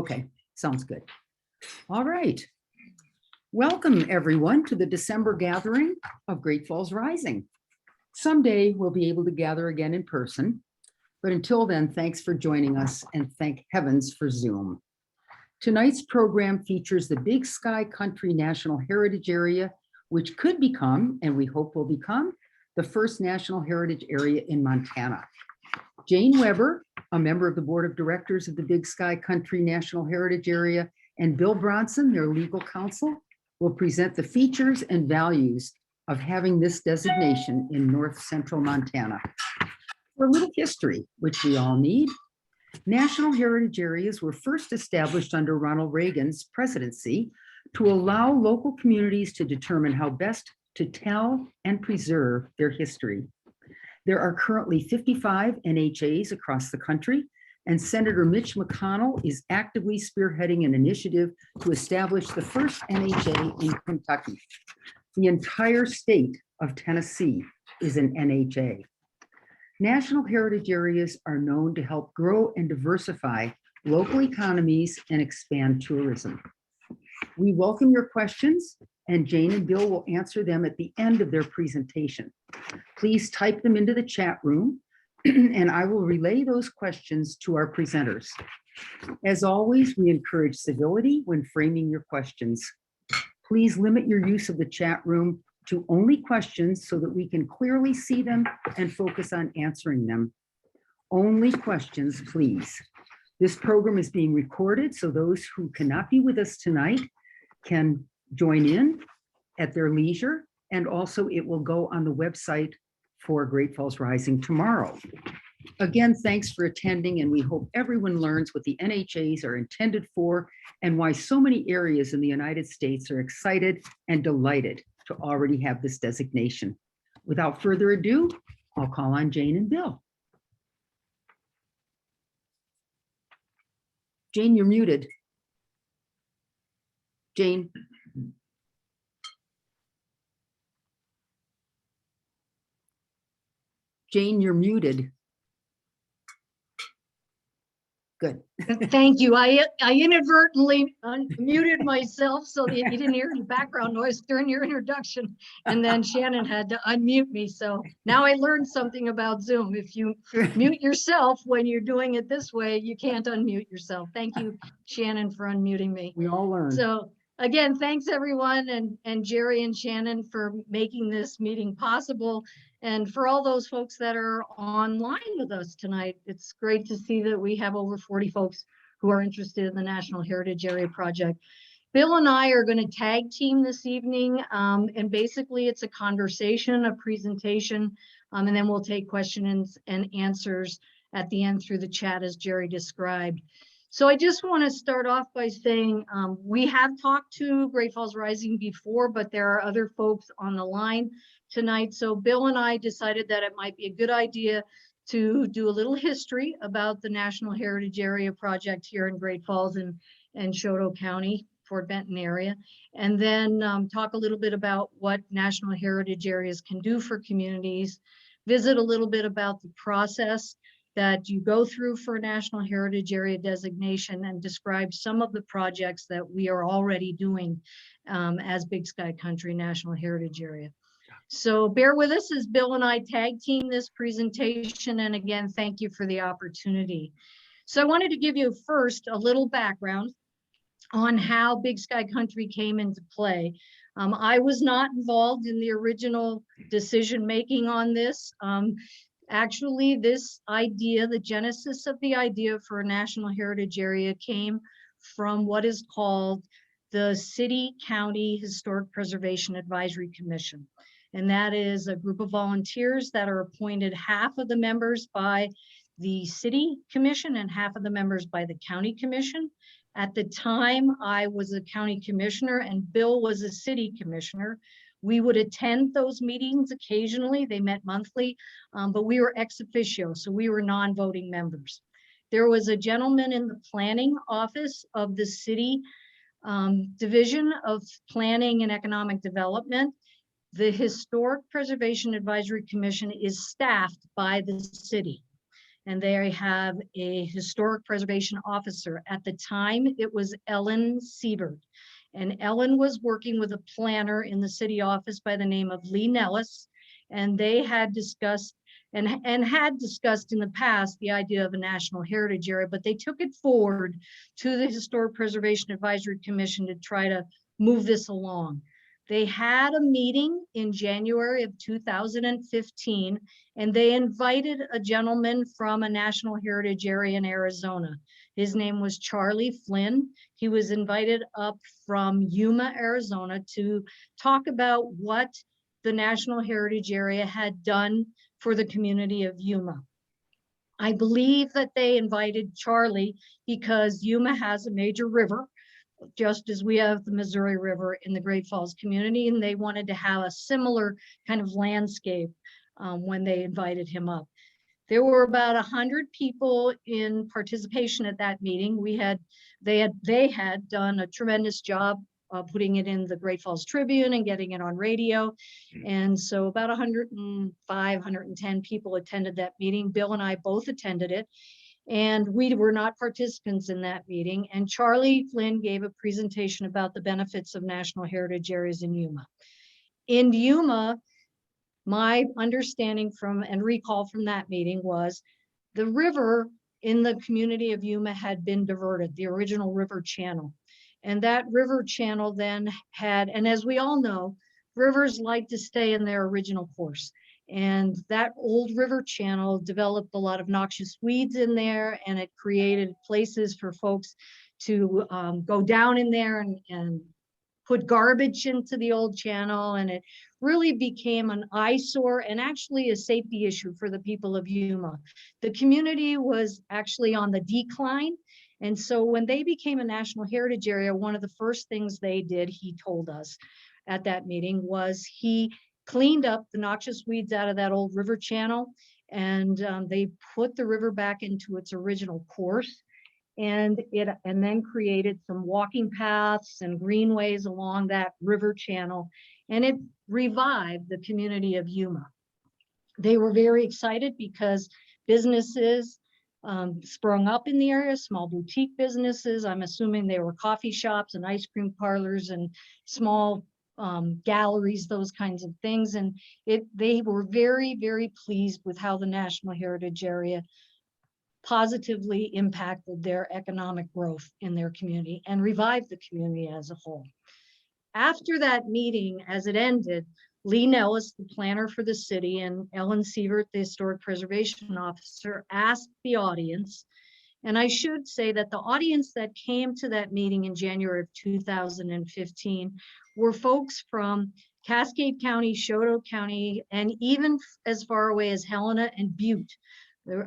Okay, sounds good. All right. Welcome, everyone, to the December gathering of Great Falls Rising. Someday we'll be able to gather again in person, but until then, thanks for joining us and thank heavens for Zoom. Tonight's program features the Big Sky Country National Heritage Area, which could become, and we hope will become, the first National Heritage Area in Montana. Jane Weber, a member of the Board of Directors of the Big Sky Country National Heritage Area, and Bill Bronson, their legal counsel, will present the features and values of having this designation in north central Montana. For a little history, which we all need, National Heritage Areas were first established under Ronald Reagan's presidency to allow local communities to determine how best to tell and preserve their history. There are currently 55 NHAs across the country, and Senator Mitch McConnell is actively spearheading an initiative to establish the first NHA in Kentucky. The entire state of Tennessee is an NHA. National Heritage Areas are known to help grow and diversify local economies and expand tourism. We welcome your questions, and Jane and Bill will answer them at the end of their presentation. Please type them into the chat room, and I will relay those questions to our presenters. As always, we encourage civility when framing your questions. Please limit your use of the chat room to only questions so that we can clearly see them and focus on answering them. Only questions, please. This program is being recorded, so those who cannot be with us tonight can join in at their leisure, and also it will go on the website for Great Falls Rising tomorrow. Again, thanks for attending, and we hope everyone learns what the NHAs are intended for and why so many areas in the United States are excited and delighted to already have this designation. Without further ado, I'll call on Jane and Bill. Jane, you're muted. Jane. Jane, you're muted. Good. Thank you. I inadvertently muted myself so that you didn't hear any background noise during your introduction. And then Shannon had to unmute me. So now I learned something about Zoom. If you mute yourself when you're doing it this way, you can't unmute yourself. Thank you, Shannon, for unmuting me. We all learned. So again, thanks everyone, and Jerry and Shannon for making this meeting possible. And for all those folks that are online with us tonight, it's great to see that we have over 40 folks who are interested in the National Heritage Area Project. Bill and I are going to tag team this evening, and basically it's a conversation, a presentation, and then we'll take questions and answers at the end through the chat as Jerry described. So I just want to start off by saying we have talked to Great Falls Rising before, but there are other folks on the line tonight. So Bill and I decided that it might be a good idea to do a little history about the National Heritage Area Project here in Great Falls and Choteau County, Fort Benton area, and then talk a little bit about what National Heritage Areas can do for communities, visit a little bit about the process that you go through for a National Heritage Area designation, and describe some of the projects that we are already doing as Big Sky Country National Heritage Area. So bear with us as Bill and I tag team this presentation, and again, thank you for the opportunity. So I wanted to give you first a little background on how Big Sky Country came into play. I was not involved in the original decision making on this. Actually, this idea, the genesis of the idea for a National Heritage Area came from what is called the City County Historic Preservation Advisory Commission. And that is a group of volunteers that are appointed, half of the members by the City Commission and half of the members by the County Commission. At the time, I was a County Commissioner and Bill was a City Commissioner. We would attend those meetings occasionally. They met monthly, but we were ex officio, so we were non-voting members. There was a gentleman in the planning office of the city Division of Planning and Economic Development. The Historic Preservation Advisory Commission is staffed by the city. and they have a historic preservation officer. At the time, it was Ellen Siebert. And Ellen was working with a planner in the city office by the name of Lee Nellis. And they had discussed and had discussed in the past the idea of a national heritage area, but they took it forward to the Historic Preservation Advisory Commission to try to move this along. They had a meeting in January of 2015, and they invited a gentleman from a national heritage area in Arizona. His name was Charlie Flynn. He was invited up from Yuma, Arizona, to talk about what the National Heritage Area had done for the community of Yuma. I believe that they invited Charlie because Yuma has a major river, just as we have the Missouri River in the Great Falls community, and they wanted to have a similar kind of landscape when they invited him up. There were about 100 people in participation at that meeting. They had done a tremendous job putting it in the Great Falls Tribune and getting it on radio. And so about 105, 110 people attended that meeting. Bill and I both attended it. And we were not participants in that meeting. And Charlie Flynn gave a presentation about the benefits of national heritage areas in Yuma. In Yuma, my understanding from and recall from that meeting was the river in the community of Yuma had been diverted, the original river channel. And that river channel then had, and as we all know, rivers like to stay in their original course. And that old river channel developed a lot of noxious weeds in there, and it created places for folks to go down in there and put garbage into the old channel. And it really became an eyesore and actually a safety issue for the people of Yuma. The community was actually on the decline. And so when they became a national heritage area, one of the first things they did, he told us at that meeting, was he cleaned up the noxious weeds out of that old river channel, and they put the river back into its original course, and then created some walking paths and greenways along that river channel, and it revived the community of Yuma. They were very excited because businesses sprung up in the area, small boutique businesses. I'm assuming they were coffee shops and ice cream parlors and small galleries, those kinds of things. And they were very, very pleased with how the National Heritage Area positively impacted their economic growth in their community and revived the community as a whole. After that meeting, as it ended, Lee Nellis, the planner for the city, and Ellen Siebert, the historic preservation officer, asked the audience, and I should say that the audience that came to that meeting in January of 2015 were folks from Cascade County, Choteau County, and even as far away as Helena and Butte.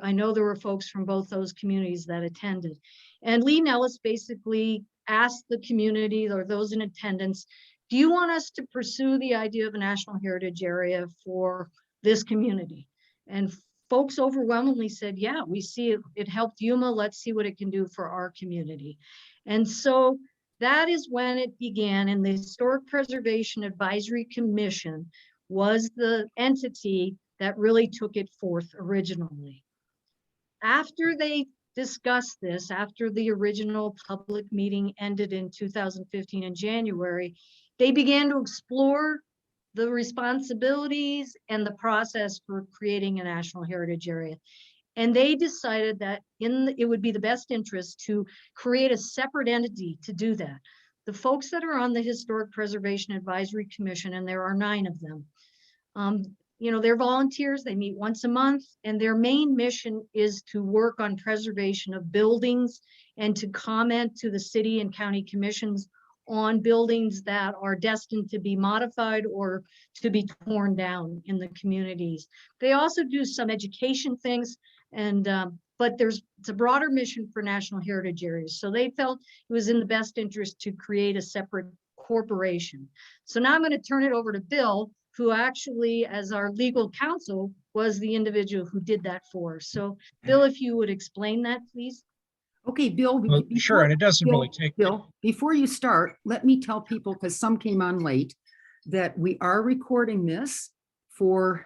I know there were folks from both those communities that attended. And Lee Nellis basically asked the community or those in attendance, do you want us to pursue the idea of a national heritage area for this community? And folks overwhelmingly said, yeah, we see it helped Yuma. Let's see what it can do for our community. And so that is when it began, and the Historic Preservation Advisory Commission was the entity that really took it forth originally. After they discussed this, after the original public meeting ended in 2015 in January, they began to explore the responsibilities and the process for creating a national heritage area. And they decided that it would be the best interest to create a separate entity to do that. The folks that are on the Historic Preservation Advisory Commission, and there are 9 of them, they're volunteers. They meet once a month, and their main mission is to work on preservation of buildings and to comment to the city and county commissions on buildings that are destined to be modified or to be torn down in the communities. They also do some education things, and but it's a broader mission for national heritage areas. So they felt it was in the best interest to create a separate corporation. So now I'm going to turn it over to Bill, who actually, as our legal counsel, was the individual who did that for us. So Bill, if you would explain that, please. Okay, Bill. Well, sure, and it doesn't really take. Bill, before you start, let me tell people, because some came on late, that we are recording this for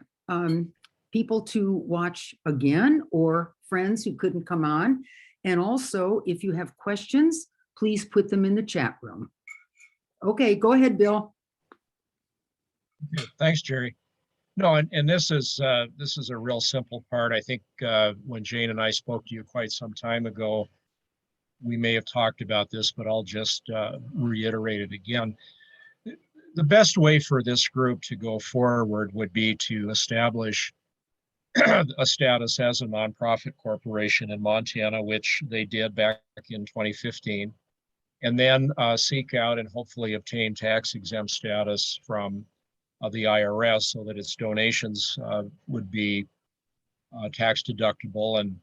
people to watch again or friends who couldn't come on. And also, if you have questions, please put them in the chat room. Okay, go ahead, Bill. Okay, thanks, Jerry. No, and this is a real simple part. I think when Jane and I spoke to you quite some time ago, we may have talked about this, but I'll just reiterate it again. The best way for this group to go forward would be to establish a status as a nonprofit corporation in Montana, which they did back in 2015, and then seek out and hopefully obtain tax exempt status from the IRS so that its donations would be tax deductible. And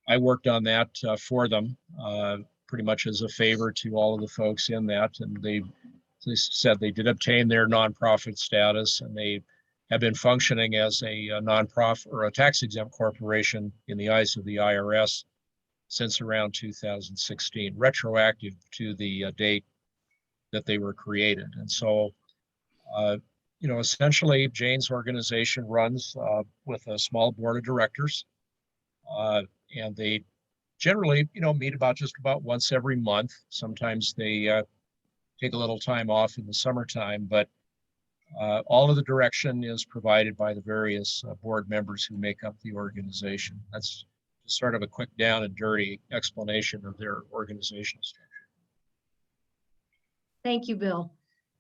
I worked on that for them pretty much as a favor to all of the folks in that. And they said they did obtain their nonprofit status, and they have been functioning as a nonprofit or a tax exempt corporation in the eyes of the IRS since around 2016, retroactive to the date that they were created. And so, essentially Jane's organization runs with a small board of directors, and they generally, meet just about once every month. Sometimes they take a little time off in the summertime, but all of the direction is provided by the various board members who make up the organization. That's just sort of a quick down and dirty explanation of their organizational structure. Thank you, Bill.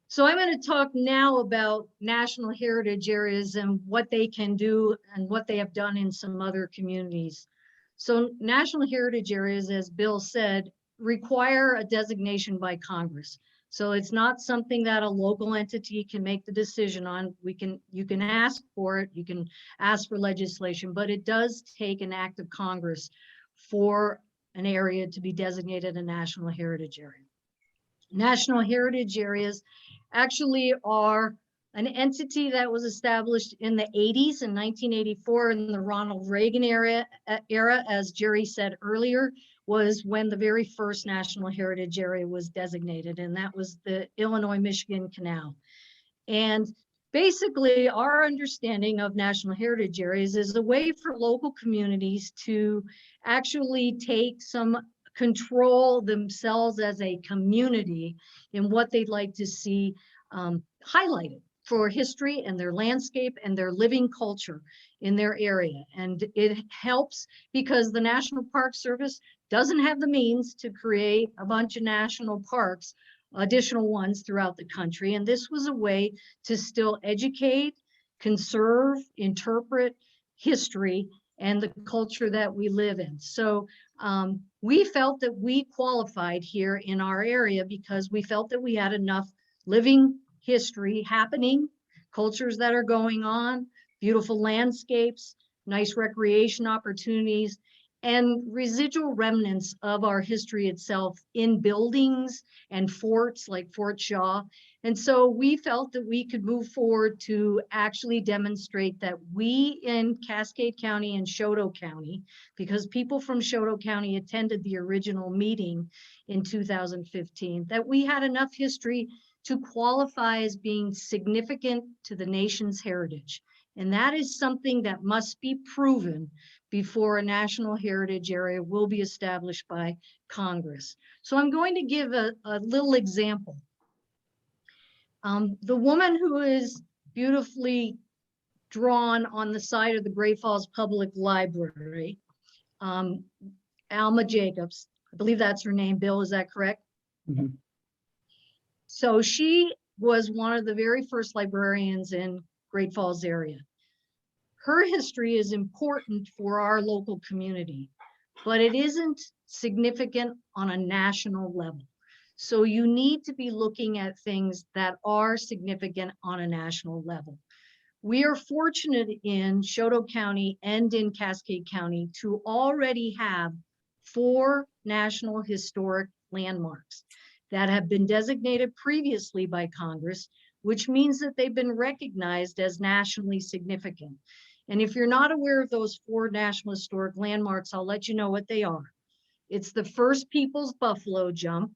So I'm going to talk now about national heritage areas and what they can do and what they have done in some other communities. So national heritage areas, as Bill said, require a designation by Congress. So it's not something that a local entity can make the decision on. You can ask for it, you can ask for legislation, but it does take an act of Congress for an area to be designated a national heritage area. National heritage areas actually are an entity that was established in the 80s, in 1984, in the Ronald Reagan era, as Jerry said earlier, was when the very first national heritage area was designated, and that was the Illinois-Michigan Canal. And basically, our understanding of national heritage areas is a way for local communities to actually take some control themselves as a community in what they'd like to see highlighted for history and their landscape and their living culture in their area. And it helps because the National Park Service doesn't have the means to create a bunch of national parks, additional ones throughout the country. And this was a way to still educate, conserve, interpret history and the culture that we live in. So we felt that we qualified here in our area because we felt that we had enough living history happening, cultures that are going on, beautiful landscapes, nice recreation opportunities, and residual remnants of our history itself in buildings and forts like Fort Shaw. And so we felt that we could move forward to actually demonstrate that we in Cascade County and Choteau County, because people from Choteau County attended the original meeting in 2015, that we had enough history to qualify as being significant to the nation's heritage. And that is something that must be proven before a national heritage area will be established by Congress. So I'm going to give a little example. The woman who is beautifully drawn on the side of the Great Falls Public Library, Alma Jacobs, I believe that's her name. Bill, is that correct? Mhm. So she was one of the very first librarians in Great Falls area. Her history is important for our local community, but it isn't significant on a national level. So you need to be looking at things that are significant on a national level. We are fortunate in Choteau County and in Cascade County to already have 4 national historic landmarks that have been designated previously by Congress, which means that they've been recognized as nationally significant. And if you're not aware of those 4 national historic landmarks, I'll let you know what they are. It's the First Peoples Buffalo Jump,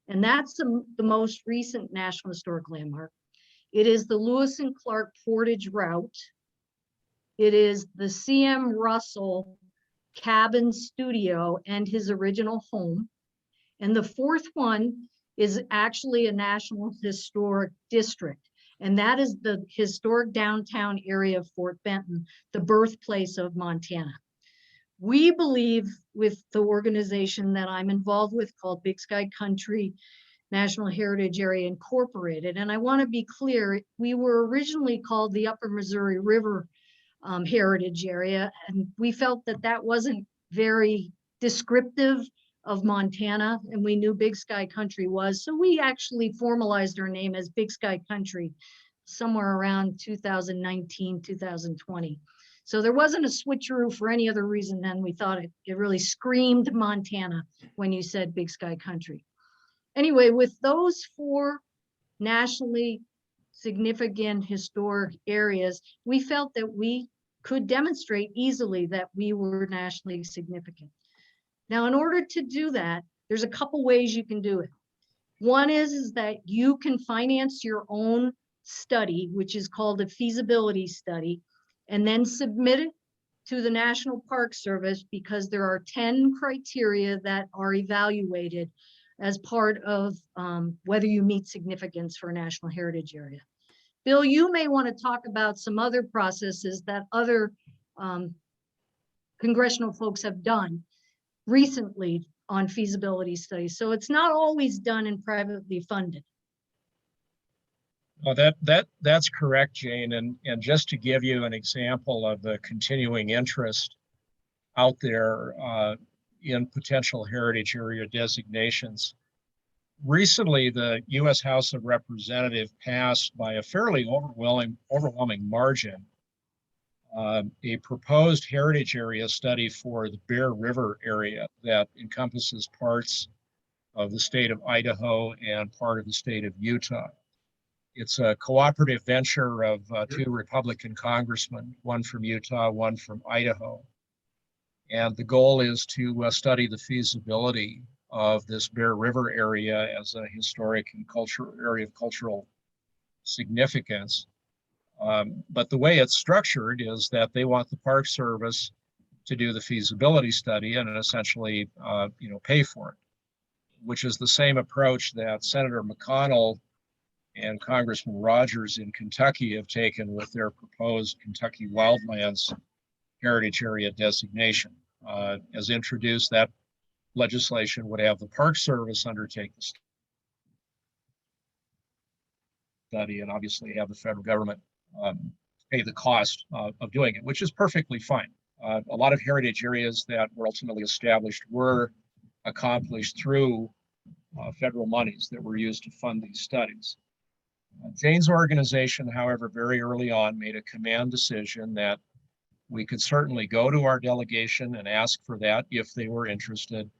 and that's the most recent national historic landmark. It is the Lewis and Clark Portage Route. It is the C.M. Russell cabin, studio, and his original home. And the fourth one is actually a National Historic District. And that is the historic downtown area of Fort Benton, the birthplace of Montana. We believe with the organization that I'm involved with called Big Sky Country National Heritage Area Incorporated. And I want to be clear, we were originally called the Upper Missouri River Heritage Area. And we felt that that wasn't very descriptive of Montana, and we knew Big Sky Country was. So we actually formalized our name as Big Sky Country somewhere around 2019, 2020. So there wasn't a switcheroo for any other reason than we thought it really screamed Montana when you said Big Sky Country. Anyway, with those four nationally significant historic areas, we felt that we could demonstrate easily that we were nationally significant. Now, in order to do that, there's a couple ways you can do it. One is that you can finance your own study, which is called a feasibility study, and then submit it to the National Park Service, because there are 10 criteria that are evaluated as part of whether you meet significance for a national heritage area. Bill, you may want to talk about some other processes that other congressional folks have done recently on feasibility studies. So it's not always done and privately funded. Well, that's correct, Jane. And just to give you an example of the continuing interest out there in potential heritage area designations, recently the U.S. House of Representatives passed by a fairly overwhelming margin a proposed heritage area study for the Bear River area that encompasses parts of the state of Idaho and part of the state of Utah. It's a cooperative venture of two Republican congressmen, one from Utah, one from Idaho. And the goal is to study the feasibility of this Bear River area as a historic and cultural area of cultural significance. But the way it's structured is that they want the Park Service to do the feasibility study and essentially, pay for it, which is the same approach that Senator McConnell and Congressman Rogers in Kentucky have taken with their proposed Kentucky Wildlands Heritage Area designation. As introduced, that legislation would have the Park Service undertake the study and obviously have the federal government pay the cost of doing it, which is perfectly fine. A lot of heritage areas that were ultimately established were accomplished through federal monies that were used to fund these studies. Jane's organization, however, very early on made a command decision that we could certainly go to our delegation and ask for that if they were interested,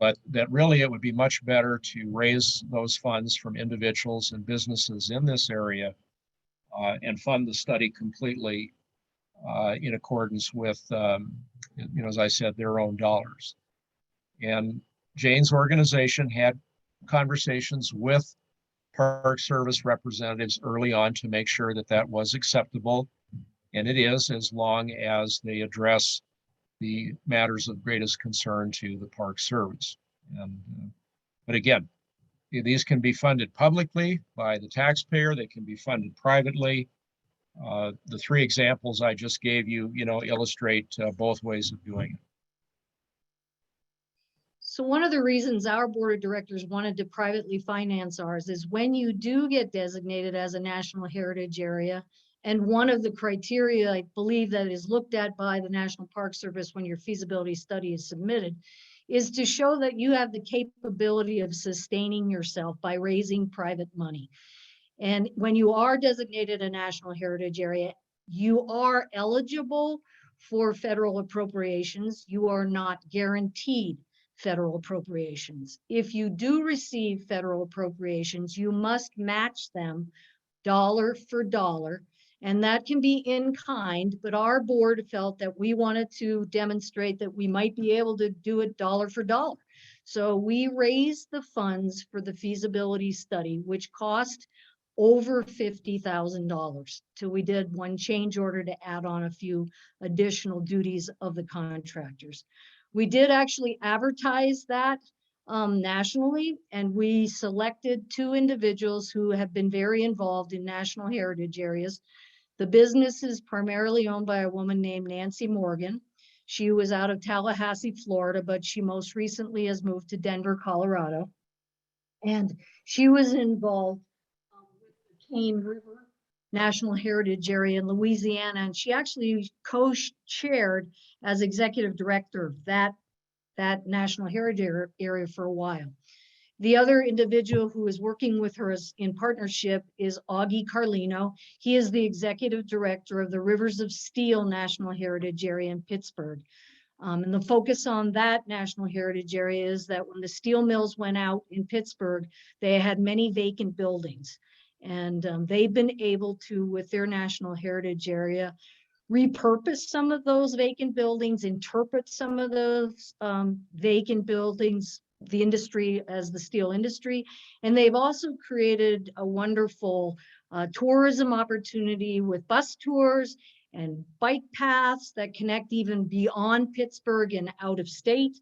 but that really it would be much better to raise those funds from individuals and businesses in this area and fund the study completely in accordance with, as I said, their own dollars. And Jane's organization had conversations with Park Service representatives early on to make sure that that was acceptable. And it is, as long as they address the matters of greatest concern to the Park Service. But again, these can be funded publicly by the taxpayer. They can be funded privately. The three examples I just gave you, illustrate both ways of doing it. So one of the reasons our board of directors wanted to privately finance ours is when you do get designated as a national heritage area, and one of the criteria I believe that is looked at by the National Park Service when your feasibility study is submitted is to show that you have the capability of sustaining yourself by raising private money. And when you are designated a national heritage area, you are eligible for federal appropriations. You are not guaranteed federal appropriations. If you do receive federal appropriations, you must match them dollar for dollar, and that can be in kind, but our board felt that we wanted to demonstrate that we might be able to do it dollar for dollar. So we raised the funds for the feasibility study, which cost over $50,000 till we did one change order to add on a few additional duties of the contractors. We did actually advertise that nationally, and we selected 2 individuals who have been very involved in national heritage areas. The business is primarily owned by a woman named Nancy Morgan. She was out of Tallahassee, Florida, but she most recently has moved to Denver, Colorado. And she was involved with the Cane River National Heritage Area in Louisiana, and she actually co-chaired as executive director of that National Heritage Area for a while. The other individual who is working with her in partnership is Augie Carlino. He is the executive director of the Rivers of Steel National Heritage Area in Pittsburgh. And the focus on that National Heritage Area is that when the steel mills went out in Pittsburgh, they had many vacant buildings. And they've been able to, with their National Heritage Area, repurpose some of those vacant buildings, interpret some of those vacant buildings, the industry as the steel industry. And they've also created a wonderful tourism opportunity with bus tours and bike paths that connect even beyond Pittsburgh and out of state,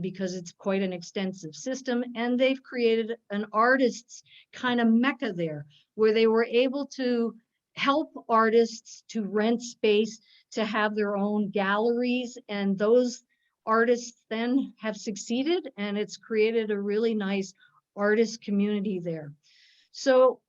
because it's quite an extensive system. And they've created an artist's kind of mecca there, where they were able to help artists to rent space to have their own galleries, and those artists then have succeeded, and it's created a really nice artist community there. So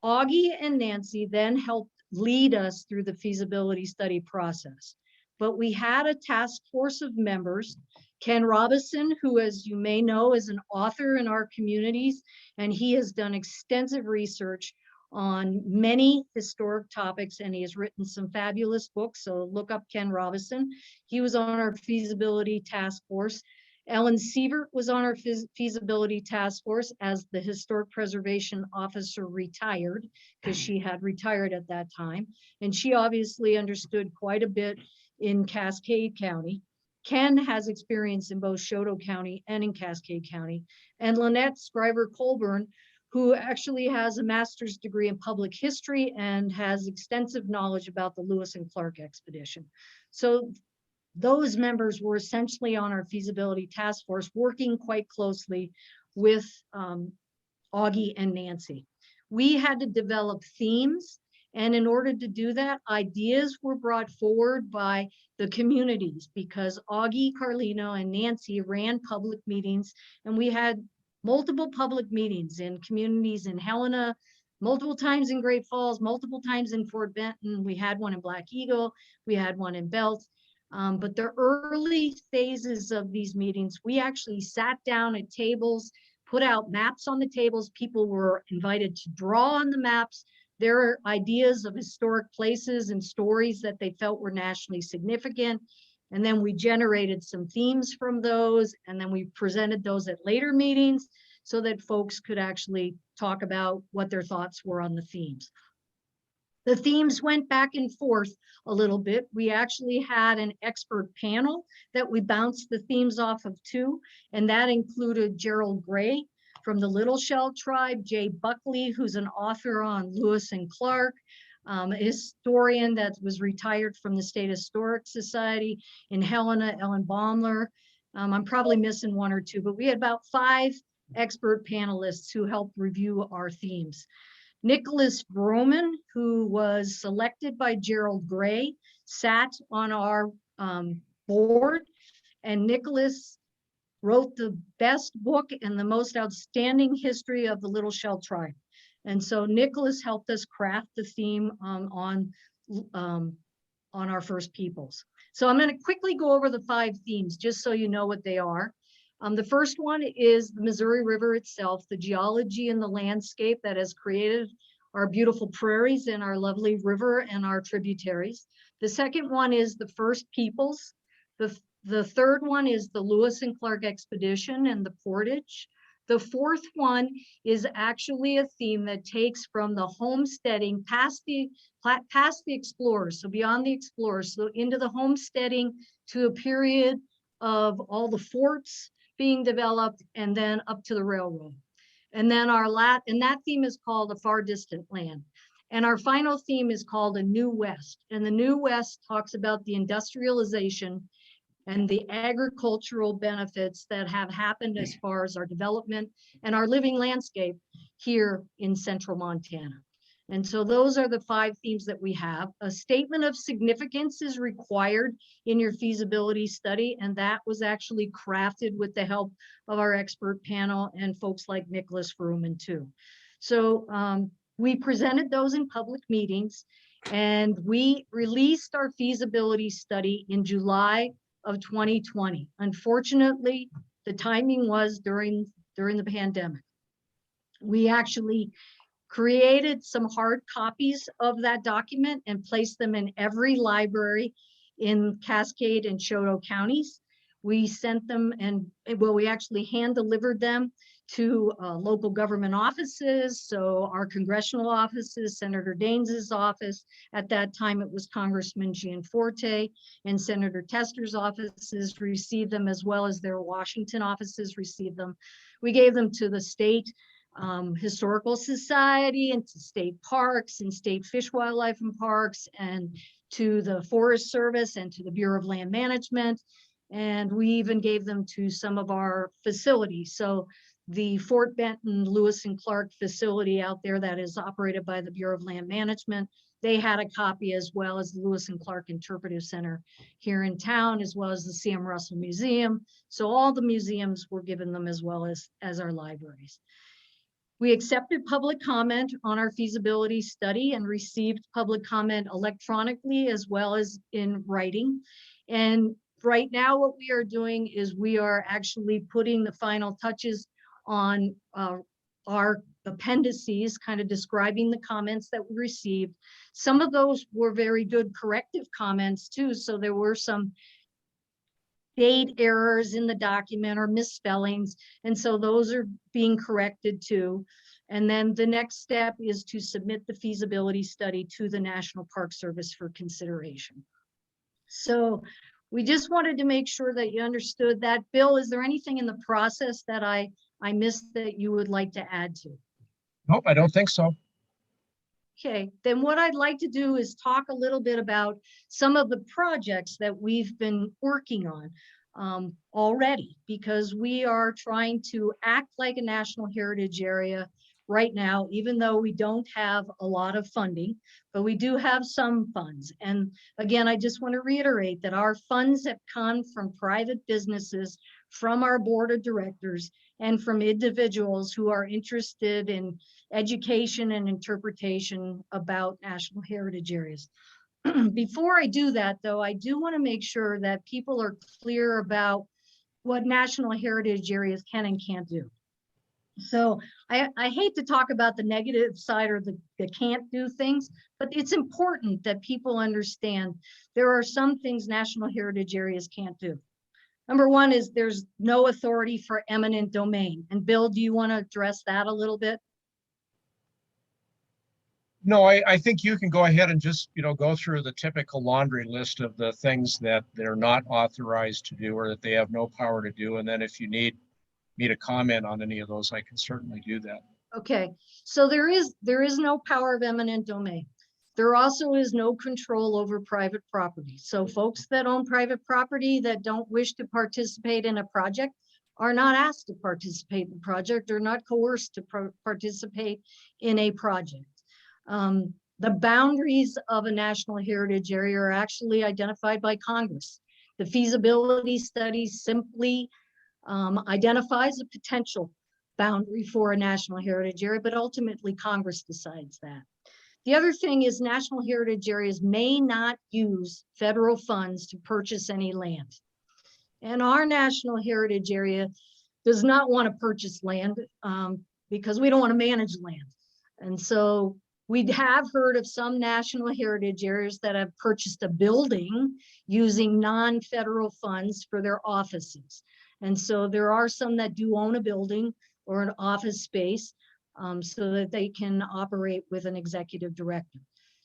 Augie and Nancy then helped lead us through the feasibility study process. But we had a task force of members. Ken Robinson, who, as you may know, is an author in our communities, and he has done extensive research on many historic topics, and he has written some fabulous books. So look up Ken Robinson. He was on our feasibility task force. Ellen Sievert was on our feasibility task force as the historic preservation officer retired, because she had retired at that time. And she obviously understood quite a bit in Cascade County. Ken has experience in both Choteau County and in Cascade County. And Lynette Scriver-Colburn, who actually has a master's degree in public history and has extensive knowledge about the Lewis and Clark expedition. So those members were essentially on our feasibility task force, working quite closely with Augie and Nancy. We had to develop themes, and in order to do that, ideas were brought forward by the communities, because Augie Carlino and Nancy ran public meetings, and we had multiple public meetings in communities in Helena, multiple times in Great Falls, multiple times in Fort Benton. We had one in Black Eagle, we had one in Belt. But the early phases of these meetings, we actually sat down at tables, put out maps on the tables. People were invited to draw on the maps their ideas of historic places and stories that they felt were nationally significant. And then we generated some themes from those, and then we presented those at later meetings so that folks could actually talk about what their thoughts were on the themes. The themes went back and forth a little bit. We actually had an expert panel that we bounced the themes off of too, and that included Gerald Gray from the Little Shell tribe, Jay Buckley, who's an author on Lewis and Clark, a historian that was retired from the State Historic Society in Helena, Ellen Baumler. I'm probably missing one or two, but we had about 5 expert panelists who helped review our themes. Nicholas Broman, who was selected by Gerald Gray, sat on our board, and Nicholas wrote the best book and the most outstanding history of the Little Shell tribe. And so Nicholas helped us craft the theme on our First Peoples. So I'm going to quickly go over the 5 themes just so you know what they are. The first one is the Missouri River itself, the geology and the landscape that has created our beautiful prairies and our lovely river and our tributaries. The second one is the First Peoples. The third one is the Lewis and Clark expedition and the portage. The fourth one is actually a theme that takes from the homesteading past the explorers, so beyond the explorers, so into the homesteading to a period of all the forts being developed and then up to the railroad. And then and that theme is called A Far Distant Land. And our final theme is called A New West. And the New West talks about the industrialization and the agricultural benefits that have happened as far as our development and our living landscape here in central Montana. And so those are the 5 themes that we have. A statement of significance is required in your feasibility study, and that was actually crafted with the help of our expert panel and folks like Nicholas Fruman too. So we presented those in public meetings, and we released our feasibility study in July of 2020. Unfortunately, the timing was during the pandemic. We actually created some hard copies of that document and placed them in every library in Cascade and Choteau counties. We sent them we actually hand delivered them to local government offices. So our congressional offices, Senator Daines's office, at that time it was Congressman Gianforte, and Senator Tester's offices received them, as well as their Washington offices received them. We gave them to the state Historical Society and to state parks and state fish, wildlife and parks, and to the Forest Service and to the Bureau of Land Management. And we even gave them to some of our facilities. So the Fort Benton Lewis and Clark facility out there that is operated by the Bureau of Land Management, they had a copy, as well as the Lewis and Clark Interpretive Center here in town, as well as the C.M. Russell Museum. So all the museums were given them, as well as our libraries. We accepted public comment on our feasibility study and received public comment electronically as well as in writing. And right now what we are doing is we are actually putting the final touches on our appendices, kind of describing the comments that we received. Some of those were very good corrective comments too. So there were some date errors in the document or misspellings. And so those are being corrected too. And then the next step is to submit the feasibility study to the National Park Service for consideration. So we just wanted to make sure that you understood that. Bill, is there anything in the process that I missed that you would like to add to? Nope, I don't think so. Okay, then what I'd like to do is talk a little bit about some of the projects that we've been working on already, because we are trying to act like a national heritage area right now, even though we don't have a lot of funding, but we do have some funds. And again, I just want to reiterate that our funds have come from private businesses, from our board of directors, and from individuals who are interested in education and interpretation about national heritage areas. Before I do that, though, I do want to make sure that people are clear about what national heritage areas can and can't do. So I hate to talk about the negative side or the can't do things, but it's important that people understand there are some things national heritage areas can't do. Number one is there's no authority for eminent domain. And Bill, do you want to address that a little bit? No, I think you can go ahead and just, go through the typical laundry list of the things that they're not authorized to do or that they have no power to do. And then if you need me to comment on any of those, I can certainly do that. Okay, so there is no power of eminent domain. There also is no control over private property. So folks that own private property that don't wish to participate in a project are not asked to participate in the project or not coerced to participate in a project. The boundaries of a national heritage area are actually identified by Congress. The feasibility study simply identifies a potential boundary for a national heritage area, but ultimately Congress decides that. The other thing is national heritage areas may not use federal funds to purchase any land. And our national heritage area does not want to purchase land because we don't want to manage land. And so we have heard of some national heritage areas that have purchased a building using non-federal funds for their offices. And so there are some that do own a building or an office space so that they can operate with an executive director.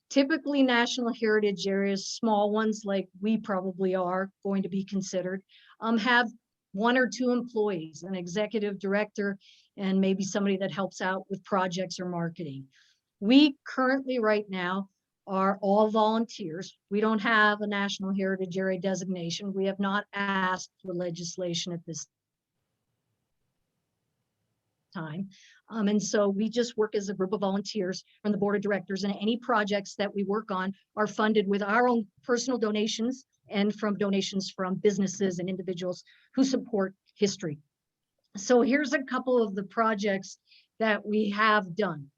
Typically, national heritage areas, small ones like we probably are going to be considered, have 1 or 2 employees, an executive director and maybe somebody that helps out with projects or marketing. We currently right now are all volunteers. We don't have a National Heritage Area designation. We have not asked for legislation at this time. And so we just work as a group of volunteers from the board of directors, and any projects that we work on are funded with our own personal donations and from donations from businesses and individuals who support history. So here's a couple of the projects that we have done.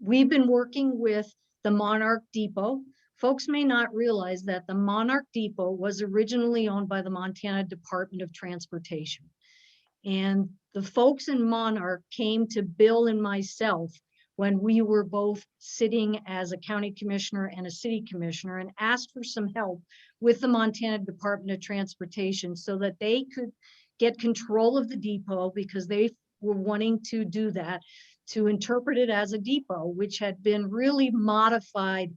We've been working with the Monarch Depot. Folks may not realize that the Monarch Depot was originally owned by the Montana Department of Transportation. And the folks in Monarch came to Bill and myself when we were both sitting as a county commissioner and a city commissioner, and asked for some help with the Montana Department of Transportation so that they could get control of the depot, because they were wanting to do that, to interpret it as a depot, which had been really modified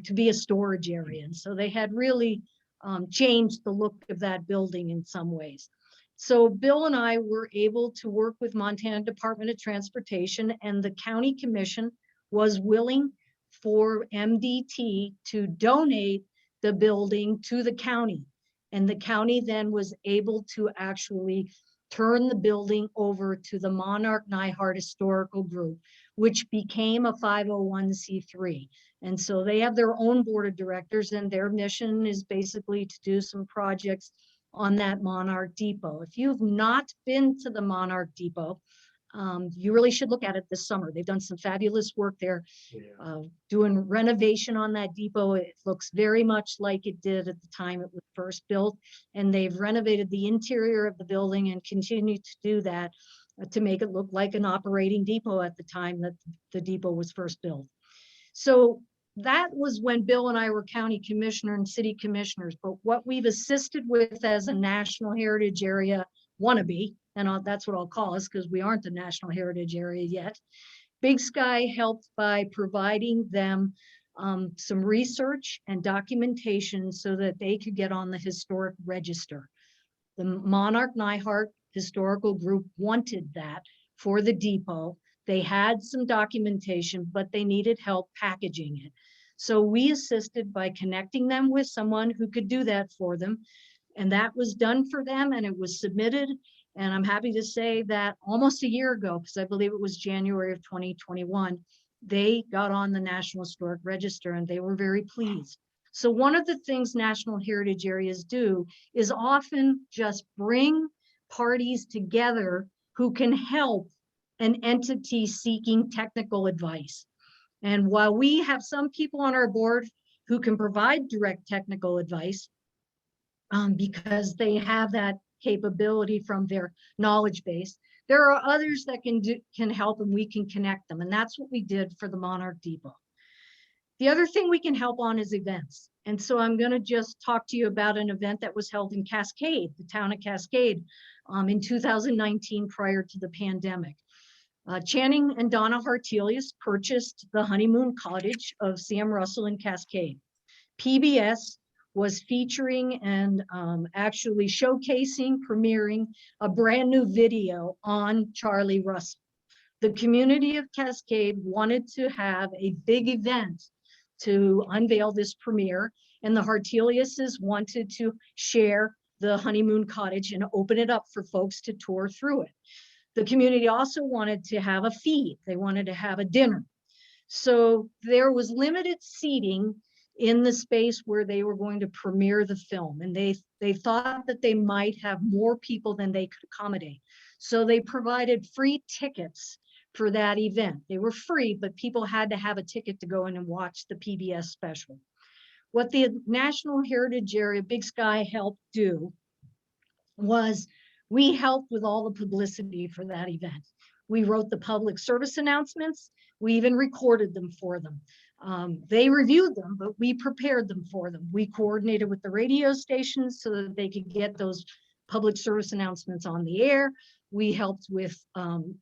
to be a storage area. And so they had really changed the look of that building in some ways. So Bill and I were able to work with Montana Department of Transportation, and the county commission was willing for MDT to donate the building to the county. And the county then was able to actually turn the building over to the Monarch Neihart Historical Group, which became a 501c3. And so they have their own board of directors, and their mission is basically to do some projects on that Monarch Depot. If you've not been to the Monarch Depot, you really should look at it this summer. They've done some fabulous work there, doing renovation on that depot. It looks very much like it did at the time it was first built, and they've renovated the interior of the building and continue to do that to make it look like an operating depot at the time that the depot was first built. So that was when Bill and I were county commissioner and city commissioners. But what we've assisted with as a National Heritage Area wannabe, and that's what I'll call us because we aren't the National Heritage Area yet. Big Sky helped by providing them some research and documentation so that they could get on the historic register. The Monarch Neihart Historical Group wanted that for the depot. They had some documentation, but they needed help packaging it. So we assisted by connecting them with someone who could do that for them. And that was done for them, and it was submitted. And I'm happy to say that almost a year ago, because I believe it was January of 2021, they got on the National Historic Register, and they were very pleased. So one of the things National Heritage Areas do is often just bring parties together who can help an entity seeking technical advice. And while we have some people on our board who can provide direct technical advice, because they have that capability from their knowledge base, there are others that can help, and we can connect them. And that's what we did for the Monarch Depot. The other thing we can help on is events. And so I'm going to just talk to you about an event that was held in Cascade, the town of Cascade, in 2019 prior to the pandemic. Channing and Donna Hartelius purchased the Honeymoon Cottage of Sam Russell in Cascade. PBS was featuring and actually showcasing, premiering a brand new video on Charlie Russell. The community of Cascade wanted to have a big event to unveil this premiere, and the Harteliuses wanted to share the Honeymoon Cottage and open it up for folks to tour through it. The community also wanted to have a feed. They wanted to have a dinner. So there was limited seating in the space where they were going to premiere the film. And they thought that they might have more people than they could accommodate. So they provided free tickets for that event. They were free, but people had to have a ticket to go in and watch the PBS special. What the National Heritage Area Big Sky helped do was we helped with all the publicity for that event. We wrote the public service announcements. We even recorded them for them. They reviewed them, but we prepared them for them. We coordinated with the radio stations so that they could get those public service announcements on the air. We helped with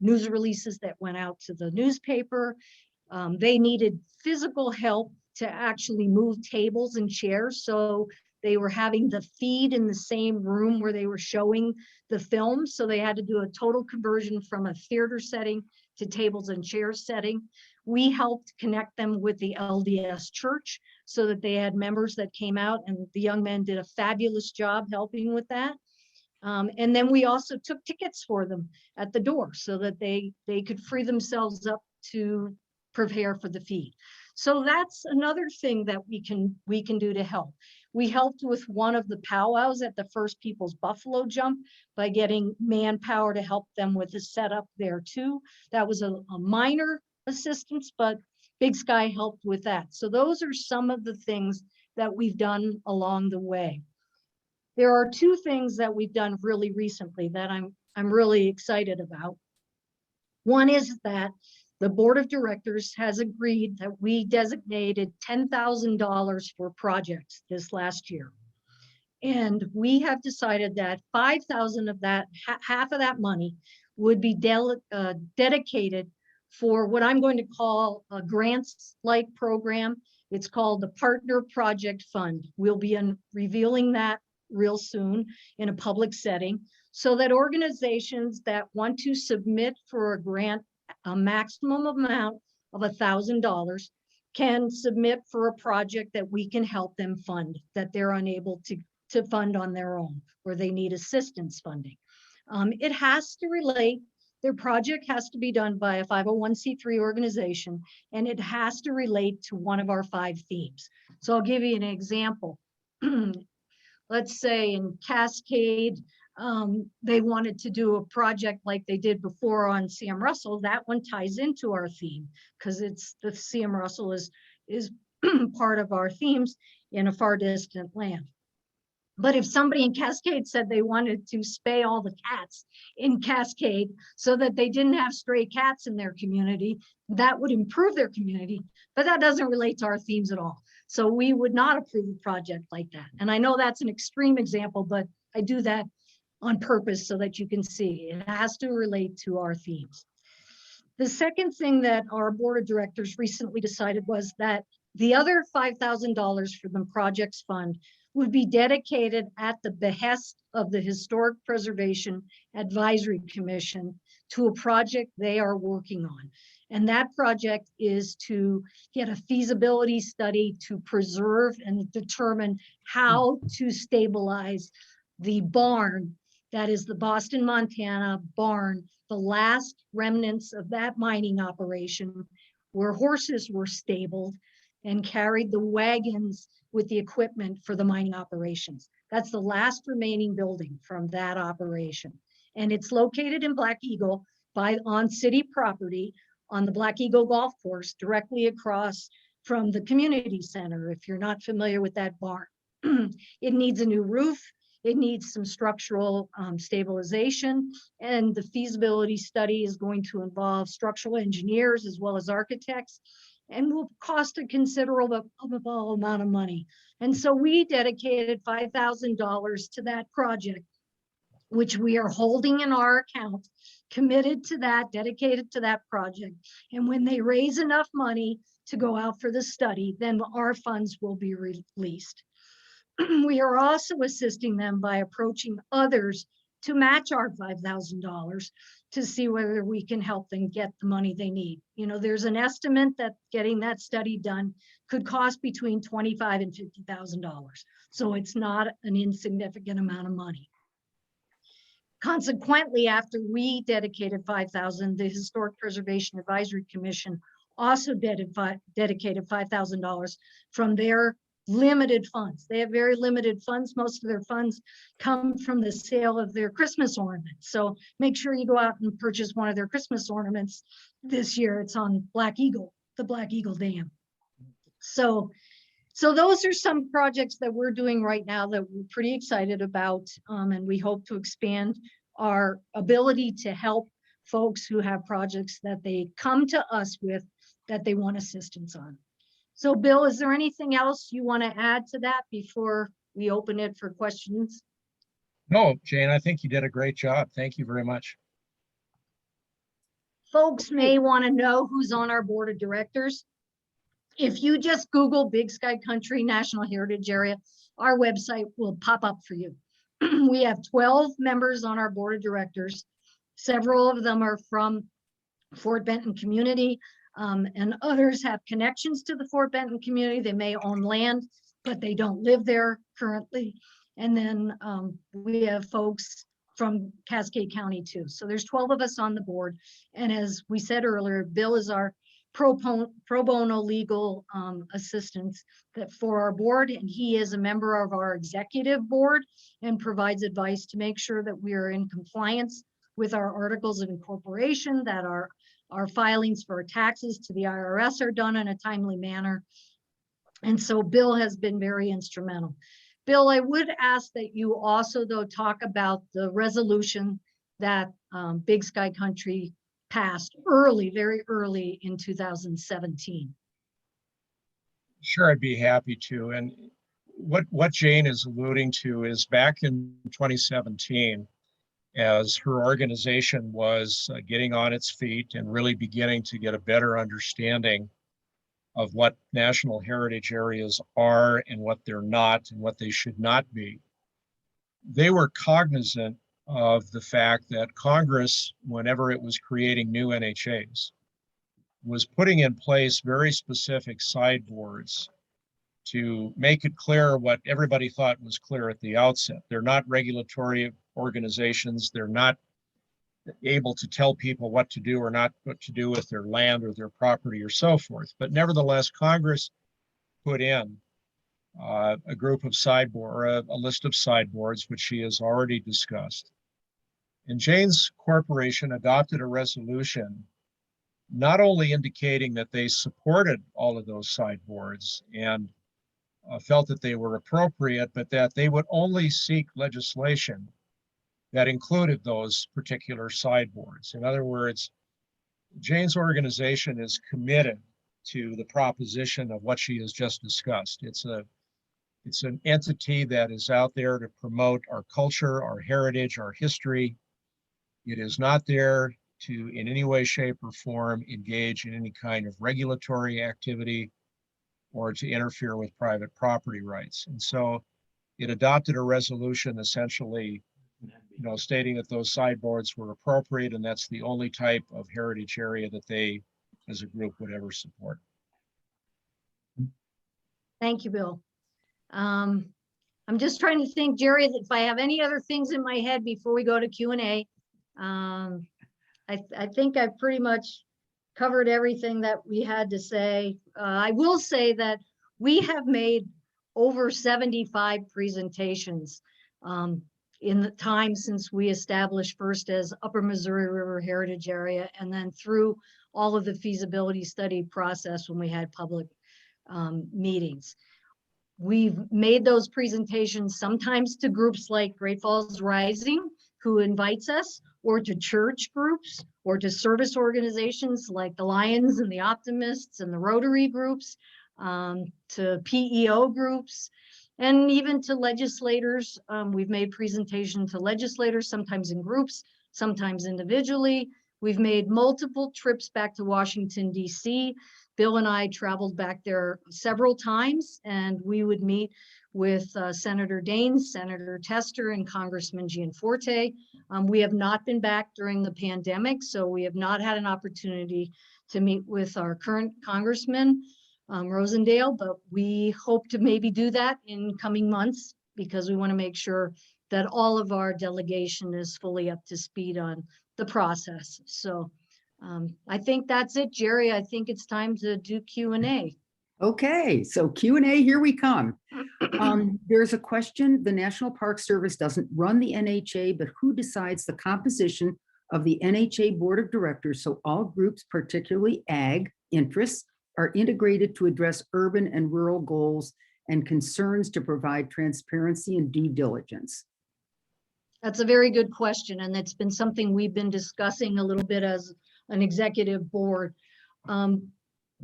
news releases that went out to the newspaper. They needed physical help to actually move tables and chairs. So they were having the feed in the same room where they were showing the film. So they had to do a total conversion from a theater setting to tables and chairs setting. We helped connect them with the LDS church so that they had members that came out, and the young men did a fabulous job helping with that. And then we also took tickets for them at the door so that they could free themselves up to prepare for the feed. So that's another thing that we can do to help. We helped with one of the powwows at the First People's Buffalo Jump by getting manpower to help them with the setup there too. That was a minor assistance, but Big Sky helped with that. So those are some of the things that we've done along the way. There are two things that we've done really recently that I'm really excited about. One is that the Board of Directors has agreed that we designated $10,000 for projects this last year. And we have decided that 5,000 of that, half of that money would be dedicated for what I'm going to call a grants-like program. It's called the Partner Project Fund. We'll be revealing that real soon in a public setting so that organizations that want to submit for a grant, a maximum amount of $1,000, can submit for a project that we can help them fund that they're unable to fund on their own, or they need assistance funding. It has to relate, their project has to be done by a 501c3 organization, and it has to relate to one of our 5 themes. So I'll give you an example. Let's say in Cascade, they wanted to do a project like they did before on CM Russell. That one ties into our theme because it's the CM Russell is part of our themes in a far distant land. But if somebody in Cascade said they wanted to spay all the cats in Cascade so that they didn't have stray cats in their community, that would improve their community, but that doesn't relate to our themes at all. So we would not approve a project like that. And I know that's an extreme example, but I do that on purpose so that you can see it has to relate to our themes. The second thing that our Board of Directors recently decided was that the other $5,000 for the projects fund would be dedicated at the behest of the Historic Preservation Advisory Commission to a project they are working on. And that project is to get a feasibility study to preserve and determine how to stabilize the barn that is the Boston, Montana barn, the last remnants of that mining operation where horses were stabled and carried the wagons with the equipment for the mining operations. That's the last remaining building from that operation. And it's located in Black Eagle on city property on the Black Eagle Golf Course, directly across from the community center, if you're not familiar with that barn. It needs a new roof. It needs some structural stabilization, and the feasibility study is going to involve structural engineers as well as architects, and will cost a considerable amount of money. And so we dedicated $5,000 to that project, which we are holding in our account, committed to that, dedicated to that project. And when they raise enough money to go out for the study, then our funds will be released. We are also assisting them by approaching others to match our $5,000 to see whether we can help them get the money they need. You know, there's an estimate that getting that study done could cost between $25,000 and $50,000. So it's not an insignificant amount of money. Consequently, after we dedicated $5,000, the Historic Preservation Advisory Commission also dedicated $5,000 from their limited funds. They have very limited funds. Most of their funds come from the sale of their Christmas ornaments. So make sure you go out and purchase one of their Christmas ornaments this year. It's on Black Eagle, the Black Eagle Dam. So those are some projects that we're doing right now that we're pretty excited about. And we hope to expand our ability to help folks who have projects that they come to us with that they want assistance on. So Bill, is there anything else you want to add to that before we open it for questions? No, Jane, I think you did a great job. Thank you very much. Folks may want to know who's on our Board of Directors. If you just Google Big Sky Country National Heritage Area, our website will pop up for you. We have 12 members on our board of directors. Several of them are from Fort Benton community, and others have connections to the Fort Benton community. They may own land, but they don't live there currently. And then we have folks from Cascade County too. So there's 12 of us on the board. And as we said earlier, Bill is our pro bono legal assistance that for our board, and he is a member of our executive board and provides advice to make sure that we are in compliance with our articles of incorporation, that our filings for taxes to the IRS are done in a timely manner. And so Bill has been very instrumental. Bill, I would ask that you also though talk about the resolution that Big Sky Country passed early, very early in 2017. Sure, I'd be happy to. And what Jane is alluding to is back in 2017, as her organization was getting on its feet and really beginning to get a better understanding of what national heritage areas are and what they're not and what they should not be. They were cognizant of the fact that Congress, whenever it was creating new NHAs, was putting in place very specific sideboards to make it clear what everybody thought was clear at the outset. They're not regulatory organizations. They're not able to tell people what to do or not what to do with their land or their property or so forth. But nevertheless, Congress put in a group of sideboard, a list of sideboards, which she has already discussed. And Jane's corporation adopted a resolution not only indicating that they supported all of those sideboards and felt that they were appropriate, but that they would only seek legislation that included those particular sideboards. In other words, Jane's organization is committed to the proposition of what she has just discussed. It's an entity that is out there to promote our culture, our heritage, our history. It is not there to, in any way, shape, or form, engage in any kind of regulatory activity or to interfere with private property rights. And so it adopted a resolution essentially, stating that those sideboards were appropriate, and that's the only type of heritage area that they, as a group, would ever support. Thank you, Bill. I'm just trying to think, Jerry, if I have any other things in my head before we go to Q&A. I think I've pretty much covered everything that we had to say. I will say that we have made over 75 presentations in the time since we established first as Upper Missouri River Heritage Area, and then through all of the feasibility study process when we had public meetings. We've made those presentations sometimes to groups like Great Falls Rising, who invites us, or to church groups, or to service organizations like the Lions and the Optimists and the Rotary groups, to PEO groups, and even to legislators. We've made presentations to legislators, sometimes in groups, sometimes individually. We've made multiple trips back to Washington, D.C. Bill and I traveled back there several times, and we would meet with Senator Daines, Senator Tester, and Congressman Gianforte. We have not been back during the pandemic, so we have not had an opportunity to meet with our current Congressman, Rosendale, but we hope to maybe do that in coming months because we want to make sure that all of our delegation is fully up to speed on the process. So I think that's it, Jerry. I think it's time to do Q&A. Okay, so Q&A, here we come. There's a question. The National Park Service doesn't run the NHA, but who decides the composition of the NHA Board of Directors so all groups, particularly ag interests, are integrated to address urban and rural goals and concerns to provide transparency and due diligence? That's a very good question, and it's been something we've been discussing a little bit as an executive board.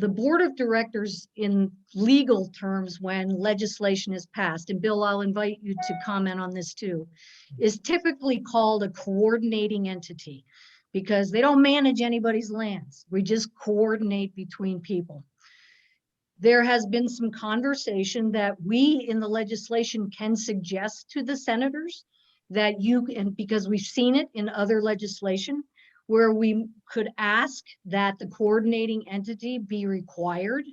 The board of directors in legal terms, when legislation is passed, and Bill, I'll invite you to comment on this too, is typically called a coordinating entity because they don't manage anybody's lands. We just coordinate between people. There has been some conversation that we in the legislation can suggest to the senators that and because we've seen it in other legislation, where we could ask that the coordinating entity be required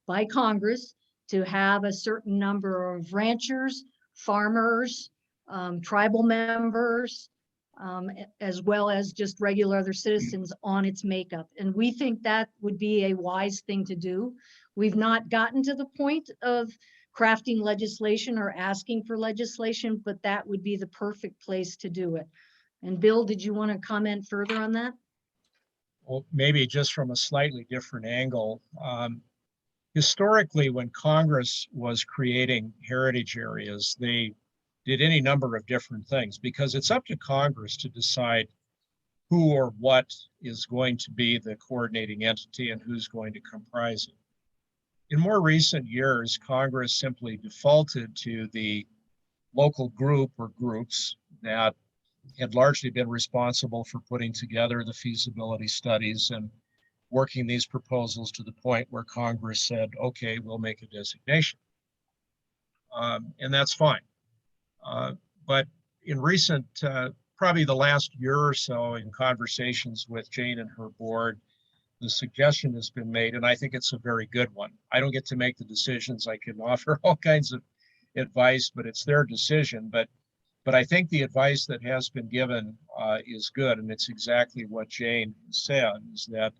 by Congress to have a certain number of ranchers, farmers, tribal members, as well as just regular other citizens on its makeup. And we think that would be a wise thing to do. We've not gotten to the point of crafting legislation or asking for legislation, but that would be the perfect place to do it. And Bill, did you want to comment further on that? Well, maybe just from a slightly different angle. Historically, when Congress was creating heritage areas, they did any number of different things, because it's up to Congress to decide who or what is going to be the coordinating entity and who's going to comprise it. In more recent years, Congress simply defaulted to the local group or groups that had largely been responsible for putting together the feasibility studies and working these proposals to the point where Congress said, okay, we'll make a designation. And that's fine. But in recent, probably the last year or so, in conversations with Jane and her board, the suggestion has been made, and I think it's a very good one. I don't get to make the decisions. I can offer all kinds of advice, but it's their decision. But I think the advice that has been given is good, and it's exactly what Jane said, is that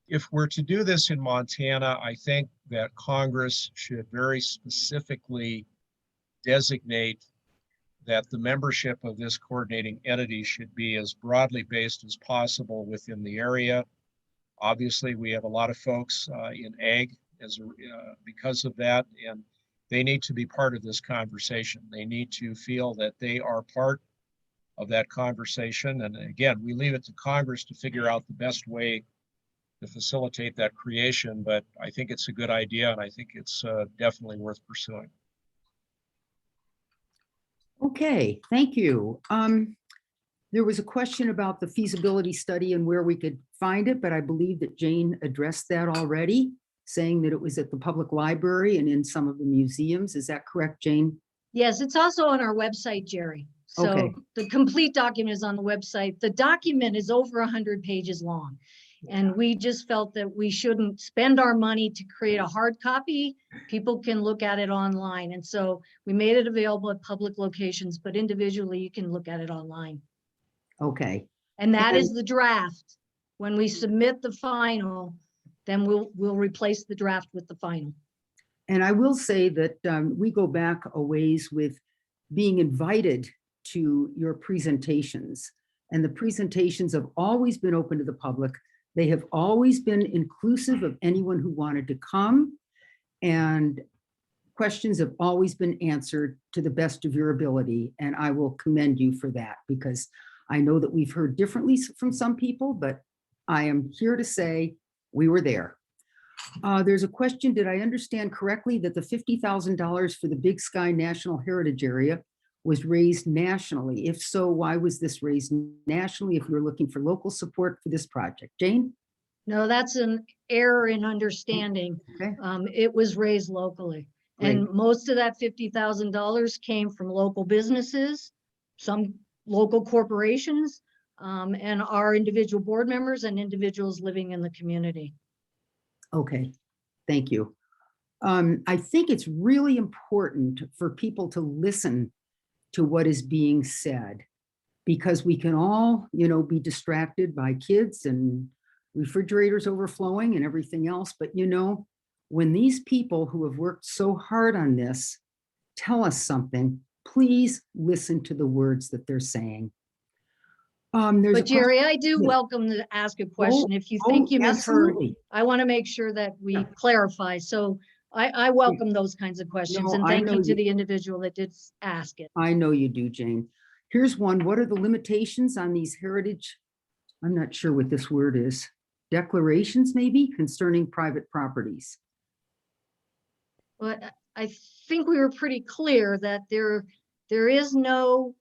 if we're to do this in Montana, I think that Congress should very specifically designate that the membership of this coordinating entity should be as broadly based as possible within the area. Obviously, we have a lot of folks in ag because of that, and they need to be part of this conversation. They need to feel that they are part of that conversation. And again, we leave it to Congress to figure out the best way to facilitate that creation, but I think it's a good idea, and I think it's definitely worth pursuing. Okay, thank you. There was a question about the feasibility study and where we could find it, but I believe that Jane addressed that already, saying that it was at the public library and in some of the museums. Is that correct, Jane? Yes, it's also on our website, Jerry. So Okay. the complete document is on the website. The document is over 100 pages long. And we just felt that we shouldn't spend our money to create a hard copy. People can look at it online. And so we made it available at public locations, but individually you can look at it online. Okay. And that is the draft. When we submit the final, then we'll replace the draft with the final. And I will say that we go back a ways with being invited to your presentations. And the presentations have always been open to the public. They have always been inclusive of anyone who wanted to come. And questions have always been answered to the best of your ability. And I will commend you for that, because I know that we've heard differently from some people, but I am here to say we were there. There's a question, did I understand correctly that the $50,000 for the Big Sky National Heritage Area was raised nationally? If so, why was this raised nationally if you're looking for local support for this project? Jane? No, that's an error in understanding. Okay. It was raised locally. Great. And most of that $50,000 came from local businesses, some local corporations, and our individual board members and individuals living in the community. Okay, thank you. I think it's really important for people to listen to what is being said, because we can all, be distracted by kids and refrigerators overflowing and everything else. But when these people who have worked so hard on this tell us something, please listen to the words that they're saying. But Jerry, I do welcome to ask a question. If you think you misheard, absolutely. I want to make sure that we clarify. So I welcome those kinds of questions, and thank you to the individual that did ask it. I know you do, Jane. Here's one. What are the limitations on these heritage? I'm not sure what this word is. Declarations, maybe, concerning private properties. But I think we were pretty clear that there is no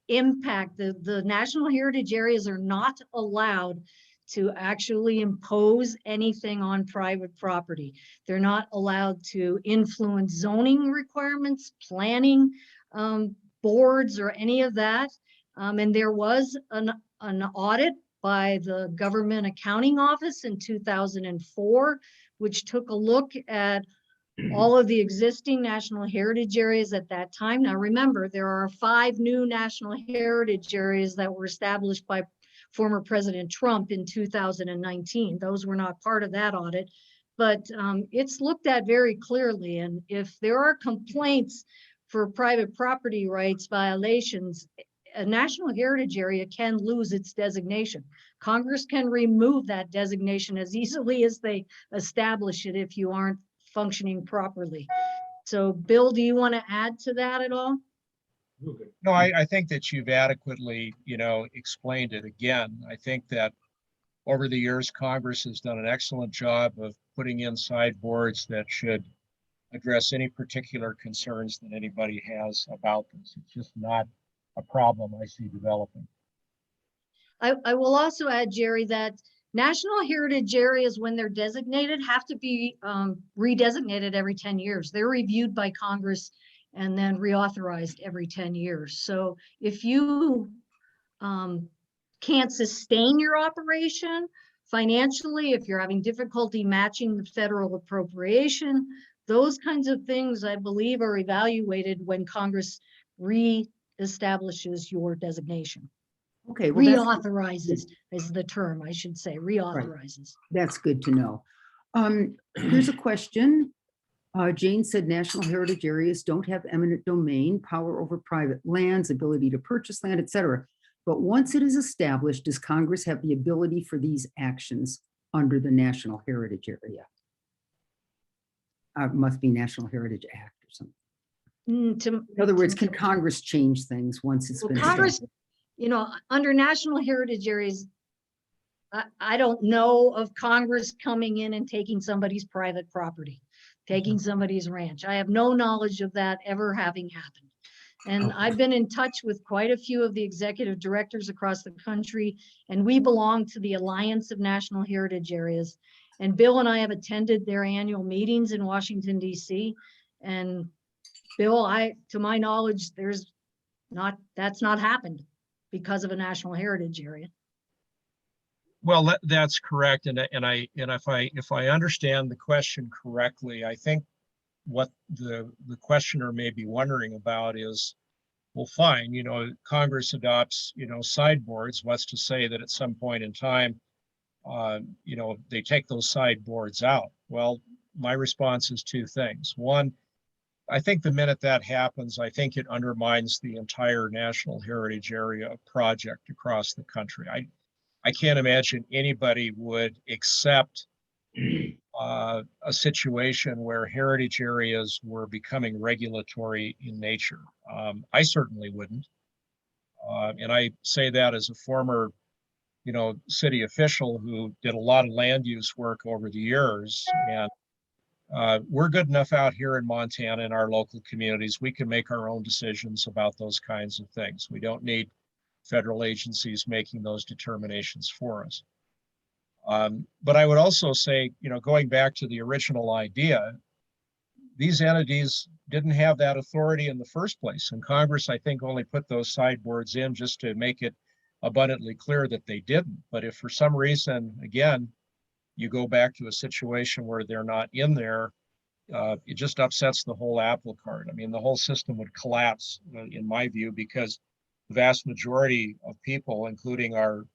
impact. The national heritage areas are not allowed to actually impose anything on private property. They're not allowed to influence zoning requirements, planning boards, or any of that. And there was an audit by the Government Accounting Office in 2004, which took a look at all of the existing national heritage areas at that time. Now remember, there are 5 new national heritage areas that were established by former President Trump in 2019. Those were not part of that audit, but it's looked at very clearly. And if there are complaints for private property rights violations, a national heritage area can lose its designation. Congress can remove that designation as easily as they establish it if you aren't functioning properly. So Bill, do you want to add to that at all? No, I think that you've adequately, explained it again. I think that over the years, Congress has done an excellent job of putting in sideboards that should address any particular concerns that anybody has about this. It's just not a problem I see developing. I will also add, Jerry, that national heritage areas, when they're designated, have to be redesignated every 10 years. They're reviewed by Congress and then reauthorized every 10 years. So if you can't sustain your operation financially, if you're having difficulty matching the federal appropriation, those kinds of things, I believe, are evaluated when Congress reestablishes your designation. Okay. Well, Reauthorizes is the term, I should say, reauthorizes. that's good to know. Here's a question. Jane said national heritage areas don't have eminent domain, power over private lands, ability to purchase land, etc. But once it is established, does Congress have the ability for these actions under the National Heritage Area? It must be National Heritage Act or something. In other words, can Congress change things once it's been Congress, under national heritage areas, I don't know of Congress coming in and taking somebody's private property, taking somebody's ranch. I have no knowledge of that ever having happened. And I've been in touch with quite a few of the executive directors across the country, and we belong to the Alliance of National Heritage Areas. And Bill and I have attended their annual meetings in Washington, D.C. And Bill, to my knowledge, that's not happened because of a national heritage area. Well, that's correct. And if I understand the question correctly, I think what the questioner may be wondering about is, well, fine, Congress adopts, sideboards. What's to say that at some point in time, they take those sideboards out? Well, my response is 2 things. One, I think the minute that happens, I think it undermines the entire National Heritage Area project across the country. I can't imagine anybody would accept a situation where heritage areas were becoming regulatory in nature. I certainly wouldn't. And I say that as a former, city official who did a lot of land use work over the years. And we're good enough out here in Montana in our local communities. We can make our own decisions about those kinds of things. We don't need federal agencies making those determinations for us. But I would also say, going back to the original idea, these entities didn't have that authority in the first place. And Congress, I think, only put those sideboards in just to make it abundantly clear that they didn't. But if for some reason, again, you go back to a situation where they're not in there, it just upsets the whole apple cart. I mean, the whole system would collapse, in my view, because the vast majority of people, including our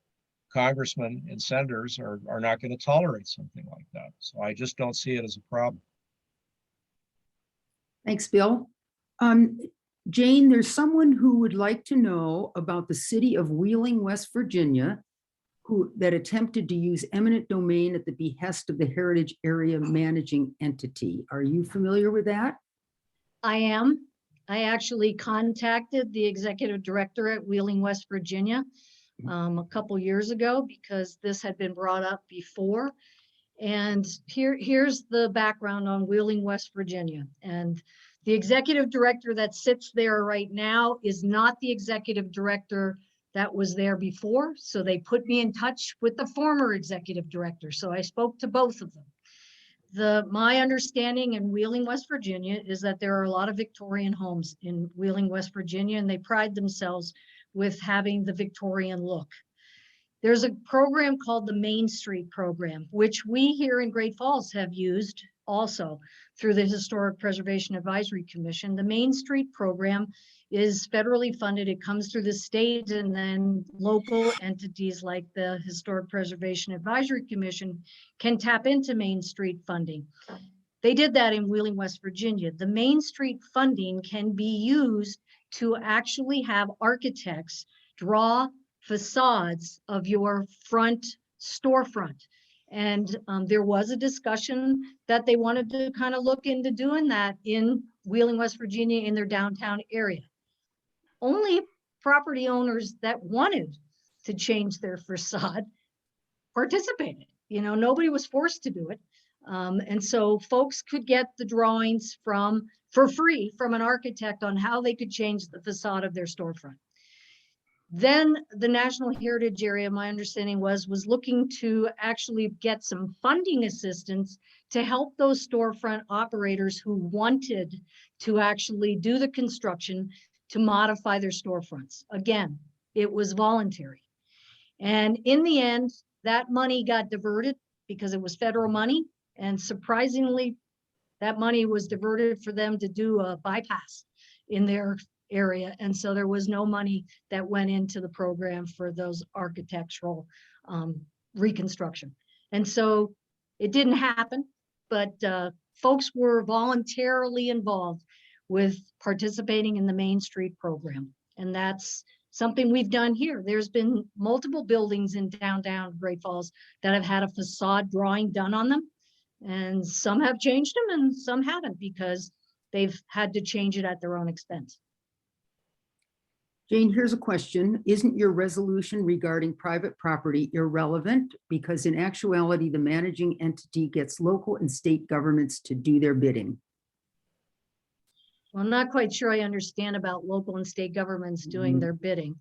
congressmen and senators, are not going to tolerate something like that. So I just don't see it as a problem. Thanks, Bill. Jane, there's someone who would like to know about the city of Wheeling, West Virginia, that attempted to use eminent domain at the behest of the Heritage Area Managing Entity. Are you familiar with that? I am. I actually contacted the executive director at Wheeling, West Virginia a couple years ago because this had been brought up before. And here's the background on Wheeling, West Virginia. And the executive director that sits there right now is not the executive director that was there before. So they put me in touch with the former executive director. So I spoke to both of them. My understanding in Wheeling, West Virginia is that there are a lot of Victorian homes in Wheeling, West Virginia, and they pride themselves with having the Victorian look. There's a program called the Main Street Program, which we here in Great Falls have used also through the Historic Preservation Advisory Commission. The Main Street Program is federally funded. It comes through the state, and then local entities like the Historic Preservation Advisory Commission can tap into Main Street funding. They did that in Wheeling, West Virginia. The Main Street funding can be used to actually have architects draw facades of your front storefront. And there was a discussion that they wanted to kind of look into doing that in Wheeling, West Virginia, in their downtown area. Only property owners that wanted to change their facade participated. You know, nobody was forced to do it. And so folks could get the drawings for free from an architect on how they could change the facade of their storefront. Then the National Heritage Area, my understanding was looking to actually get some funding assistance to help those storefront operators who wanted to actually do the construction to modify their storefronts. Again, it was voluntary. And in the end, that money got diverted because it was federal money. And surprisingly, that money was diverted for them to do a bypass in their area. And so there was no money that went into the program for those architectural reconstruction. And so it didn't happen, but folks were voluntarily involved with participating in the Main Street program. And that's something we've done here. There's been multiple buildings in downtown Great Falls that have had a facade drawing done on them. And some have changed them and some haven't because they've had to change it at their own expense. Jane, here's a question. Isn't your resolution regarding private property irrelevant? Because in actuality, the managing entity gets local and state governments to do their bidding. Well, I'm not quite sure I understand about local and state governments doing their bidding,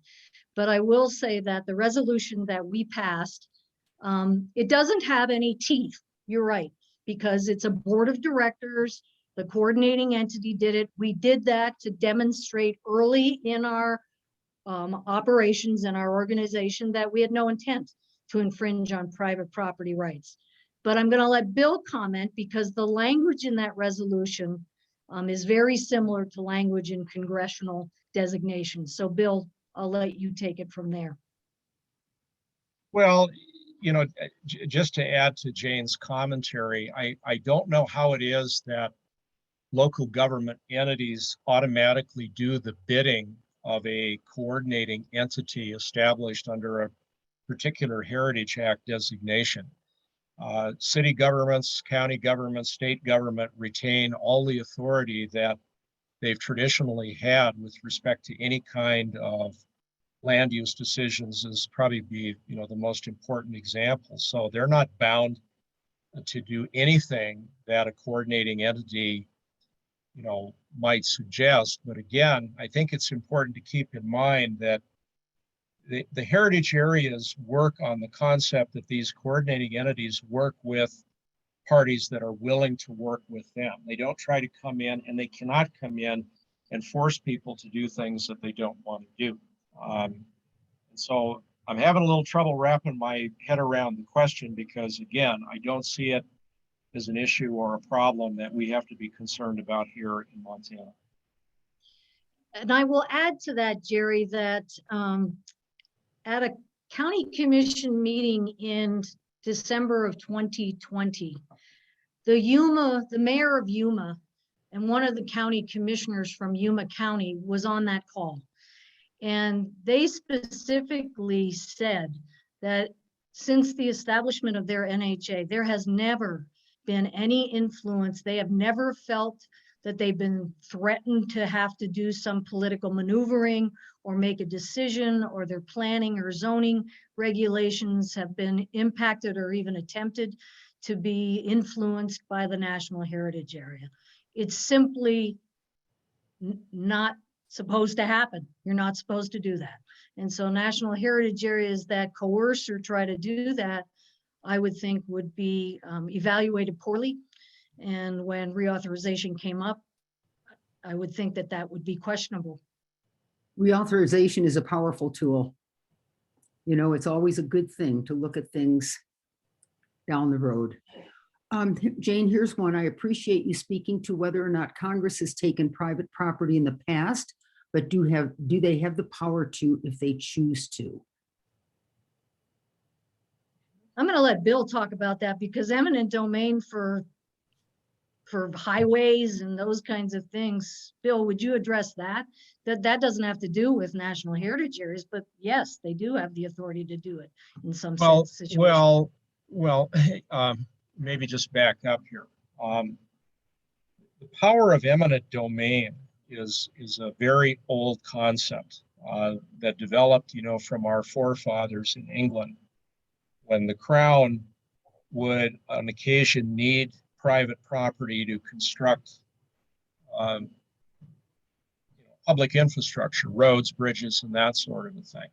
but I will say that the resolution that we passed, it doesn't have any teeth. You're right, because it's a board of directors. The coordinating entity did it. We did that to demonstrate early in our operations and our organization that we had no intent to infringe on private property rights. But I'm going to let Bill comment because the language in that resolution is very similar to language in congressional designations. So Bill, I'll let you take it from there. Well, you know, just to add to Jane's commentary, I don't know how it is that local government entities automatically do the bidding of a coordinating entity established under a particular Heritage Act designation. City governments, county governments, state government retain all the authority that they've traditionally had with respect to any kind of land use decisions is probably be, you know, the most important example. So they're not bound to do anything that a coordinating entity, you know, might suggest. But again, I think it's important to keep in mind that the heritage areas work on the concept that these coordinating entities work with parties that are willing to work with them. They don't try to come in, and they cannot come in and force people to do things that they don't want to do. And so I'm having a little trouble wrapping my head around the question because, again, I don't see it as an issue or a problem that we have to be concerned about here in Montana. And I will add to that, Jerry, that at a county commission meeting in December of 2020, the mayor of Yuma and one of the county commissioners from Yuma County was on that call. And they specifically said that since the establishment of their NHA, there has never been any influence. They have never felt that they've been threatened to have to do some political maneuvering or make a decision, or their planning or zoning regulations have been impacted or even attempted to be influenced by the National Heritage Area. It's simply not supposed to happen. You're not supposed to do that. And so national heritage areas that coerce or try to do that, I would think would be evaluated poorly. And when reauthorization came up, I would think that that would be questionable. Reauthorization is a powerful tool. You know, it's always a good thing to look at things down the road. Jane, here's one. I appreciate you speaking to whether or not Congress has taken private property in the past, but do they have the power to if they choose to? I'm going to let Bill talk about that, because eminent domain for highways and those kinds of things. Bill, would you address that? That doesn't have to do with national heritage areas, but yes, they do have the authority to do it in some situations. Well, maybe just back up here. The power of eminent domain is a very old concept that developed, from our forefathers in England, when the crown would on occasion need private property to construct public infrastructure, roads, bridges, and that sort of a thing.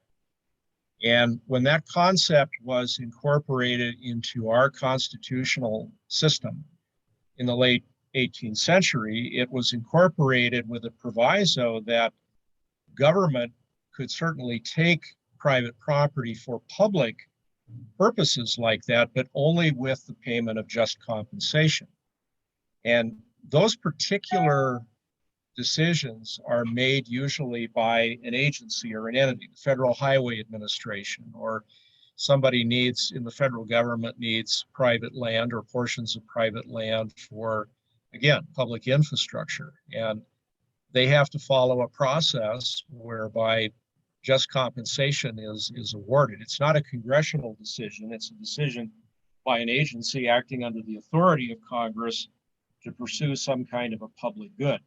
And when that concept was incorporated into our constitutional system in the late 18th century, it was incorporated with a proviso that government could certainly take private property for public purposes like that, but only with the payment of just compensation. And those particular decisions are made usually by an agency or an entity, the Federal Highway Administration, or somebody in the federal government needs private land or portions of private land for, again, public infrastructure. And they have to follow a process whereby just compensation is awarded. It's not a congressional decision. It's a decision by an agency acting under the authority of Congress to pursue some kind of a public good.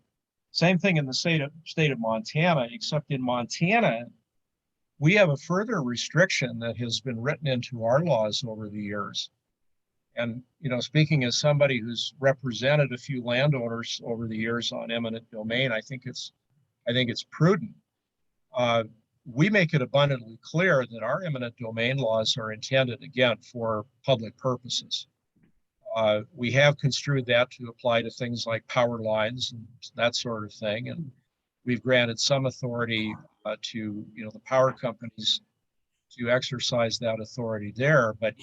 Same thing in the state of Montana, except in Montana, we have a further restriction that has been written into our laws over the years. And, speaking as somebody who's represented a few landowners over the years on eminent domain, I think it's prudent. We make it abundantly clear that our eminent domain laws are intended, again, for public purposes. We have construed that to apply to things like power lines and that sort of thing. And we've granted some authority to, the power companies to exercise that authority there. But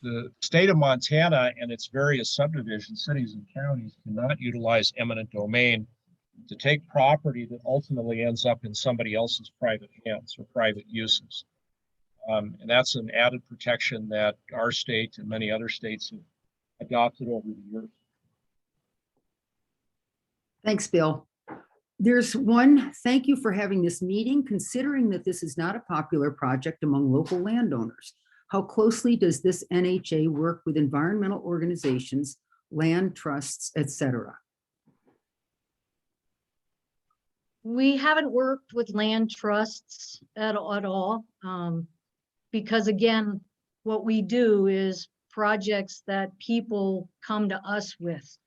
the state of Montana and its various subdivisions, cities and counties cannot utilize eminent domain to take property that ultimately ends up in somebody else's private hands or private uses. And that's an added protection that our state and many other states have adopted over the years. Thanks, Bill. There's one, thank you for having this meeting, considering that this is not a popular project among local landowners. How closely does this NHA work with environmental organizations, land trusts, etc.? We haven't worked with land trusts at all, because again, what we do is projects that people come to us with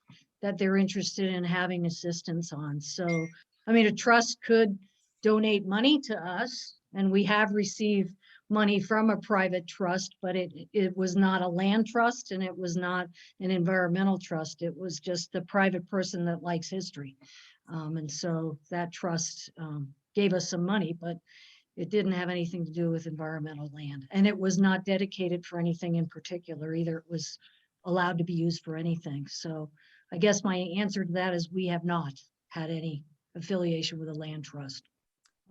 that they're interested in having assistance on. So, a trust could donate money to us, and we have received money from a private trust, but it was not a land trust and it was not an environmental trust. It was just the private person that likes history. And so that trust gave us some money, but it didn't have anything to do with environmental land. And it was not dedicated for anything in particular either. It was allowed to be used for anything. So I guess my answer to that is we have not had any affiliation with a land trust.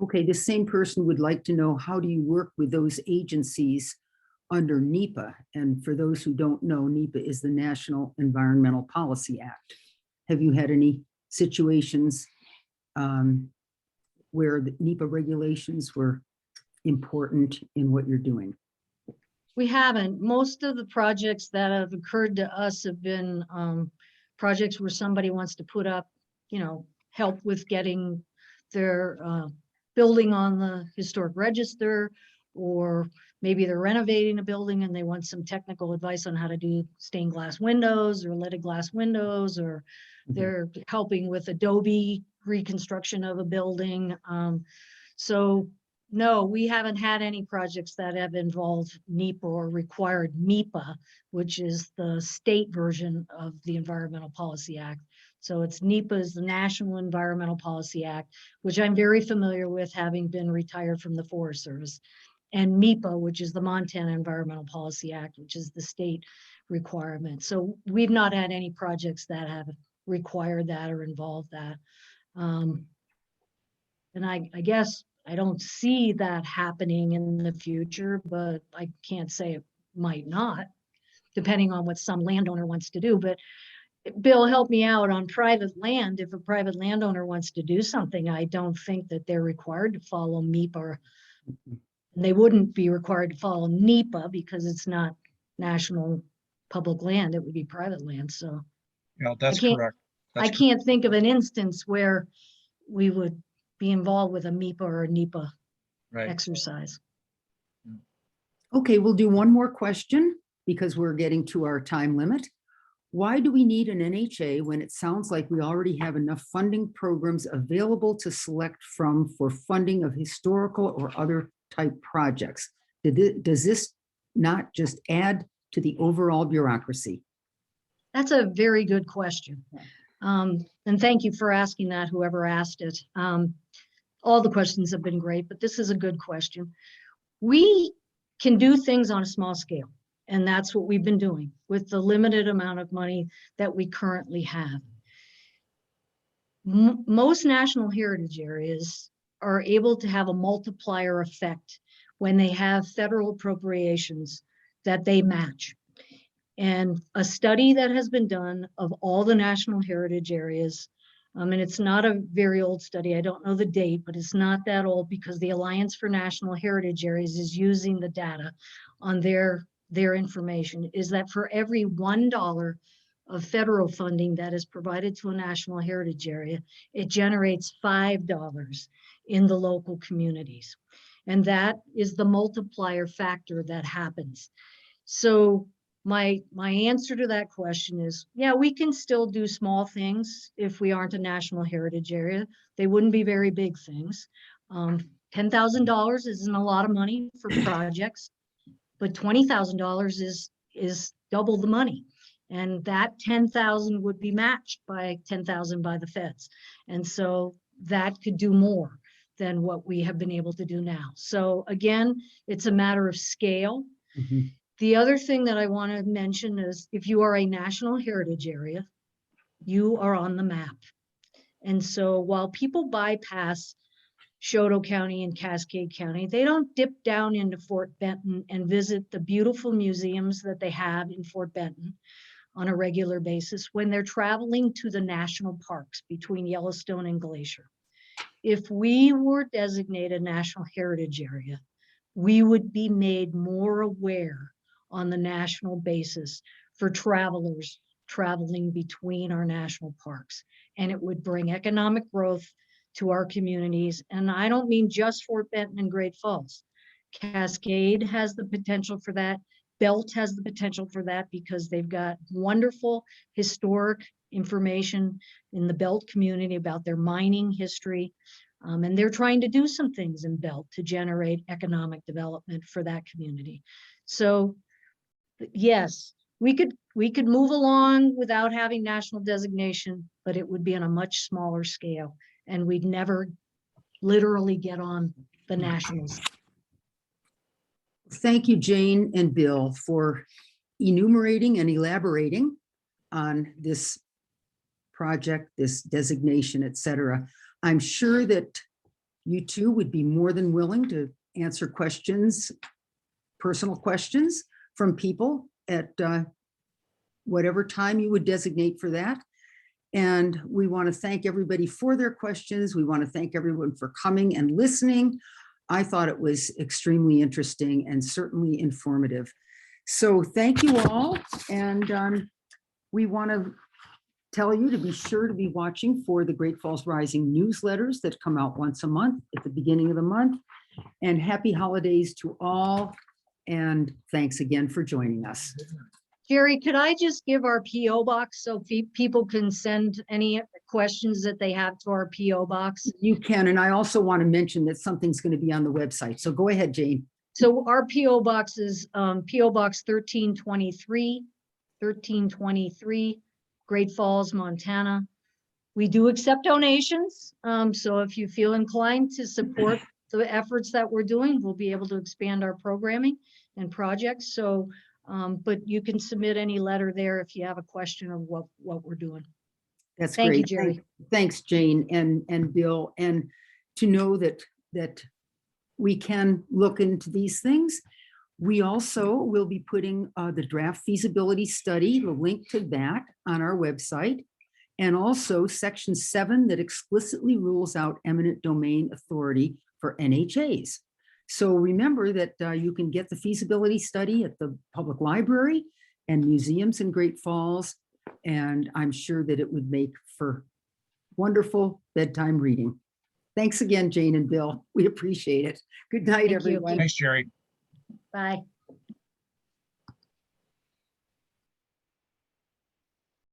Okay, the same person would like to know, how do you work with those agencies under Nepa? And for those who don't know, Nepa is the National Environmental Policy Act. Have you had any situations where the NEPA regulations were important in what you're doing? We haven't. Most of the projects that have occurred to us have been projects where somebody wants to put up, help with getting their building on the historic register, or maybe they're renovating a building and they want some technical advice on how to do stained glass windows or leaded glass windows, or they're helping with Adobe reconstruction of a building. So no, we haven't had any projects that have involved NEPA or required MEPA, which is the state version of the Environmental Policy Act. So it's NEPA is the National Environmental Policy Act, which I'm very familiar with, having been retired from the Forest Service, and MEPA, which is the Montana Environmental Policy Act, which is the state requirement. So we've not had any projects that have required that or involved that. And I guess I don't see that happening in the future, but I can't say it might not, depending on what some landowner wants to do. But Bill, help me out on private land. If a private landowner wants to do something, I don't think that they're required to follow MEPA, or they wouldn't be required to follow NEPA because it's not national public land. It would be private land. So Yeah, that's can't- correct. I can't think of an instance where we would be involved with a MEPA or a NEPA Right. exercise. Okay, we'll do one more question because we're getting to our time limit. Why do we need an NHA when it sounds like we already have enough funding programs available to select from for funding of historical or other type projects? Does this not just add to the overall bureaucracy? That's a very good question. And thank you for asking that, whoever asked it. All the questions have been great, but this is a good question. We can do things on a small scale, and that's what we've been doing with the limited amount of money that we currently have. Most national heritage areas are able to have a multiplier effect when they have federal appropriations that they match. And a study that has been done of all the national heritage areas, and it's not a very old study, I don't know the date, but it's not that old because the Alliance for National Heritage Areas is using the data on their information, is that for every $1 of federal funding that is provided to a national heritage area, it generates $5 in the local communities. And that is the multiplier factor that happens. So my answer to that question is, yeah, we can still do small things if we aren't a national heritage area. They wouldn't be very big things. $10,000 isn't a lot of money for projects, but $20,000 is double the money. And that 10,000 would be matched by 10,000 by the feds. And so that could do more than what we have been able to do now. So again, it's a matter of scale. Mhm. The other thing that I want to mention is if you are a national heritage area, you are on the map. And so while people bypass Choteau County and Cascade County, they don't dip down into Fort Benton and visit the beautiful museums that they have in Fort Benton on a regular basis when they're traveling to the national parks between Yellowstone and Glacier. If we were designated national heritage area, we would be made more aware on the national basis for travelers traveling between our national parks. And it would bring economic growth to our communities. And I don't mean just Fort Benton and Great Falls. Cascade has the potential for that. Belt has the potential for that because they've got wonderful historic information in the Belt community about their mining history. And they're trying to do some things in Belt to generate economic development for that community. So yes, we could move along without having national designation, but it would be on a much smaller scale, and we'd never literally get on the nationals. Thank you, Jane and Bill, for enumerating and elaborating on this project, this designation, et cetera. I'm sure that you two would be more than willing to answer questions, personal questions from people at whatever time you would designate for that. And we want to thank everybody for their questions. We want to thank everyone for coming and listening. I thought it was extremely interesting and certainly informative. So thank you all. And we want to tell you to be sure to be watching for the Great Falls Rising newsletters that come out once a month at the beginning of the month. And happy holidays to all. And thanks again for joining us. Jerry, could I just give our PO box so people can send any questions that they have to our PO box? You can, and I also want to mention that something's going to be on the website. So go ahead, Jane. So our PO box is PO Box 1323, Great Falls, Montana. We do accept donations. So if you feel inclined to support the efforts that we're doing, we'll be able to expand our programming and projects. So, but you can submit any letter there if you have a question of what we're doing. That's Thank you, great. Jerry. Thanks, Jane and Bill. And to know that we can look into these things. We also will be putting the draft feasibility study, the link to that on our website. And also section 7 that explicitly rules out eminent domain authority for NHAs. So remember that you can get the feasibility study at the public library and museums in Great Falls. And I'm sure that it would make for wonderful bedtime reading. Thanks again, Jane and Bill. We appreciate it. Good night, Thank you. everyone. Thanks, Jerry. Bye.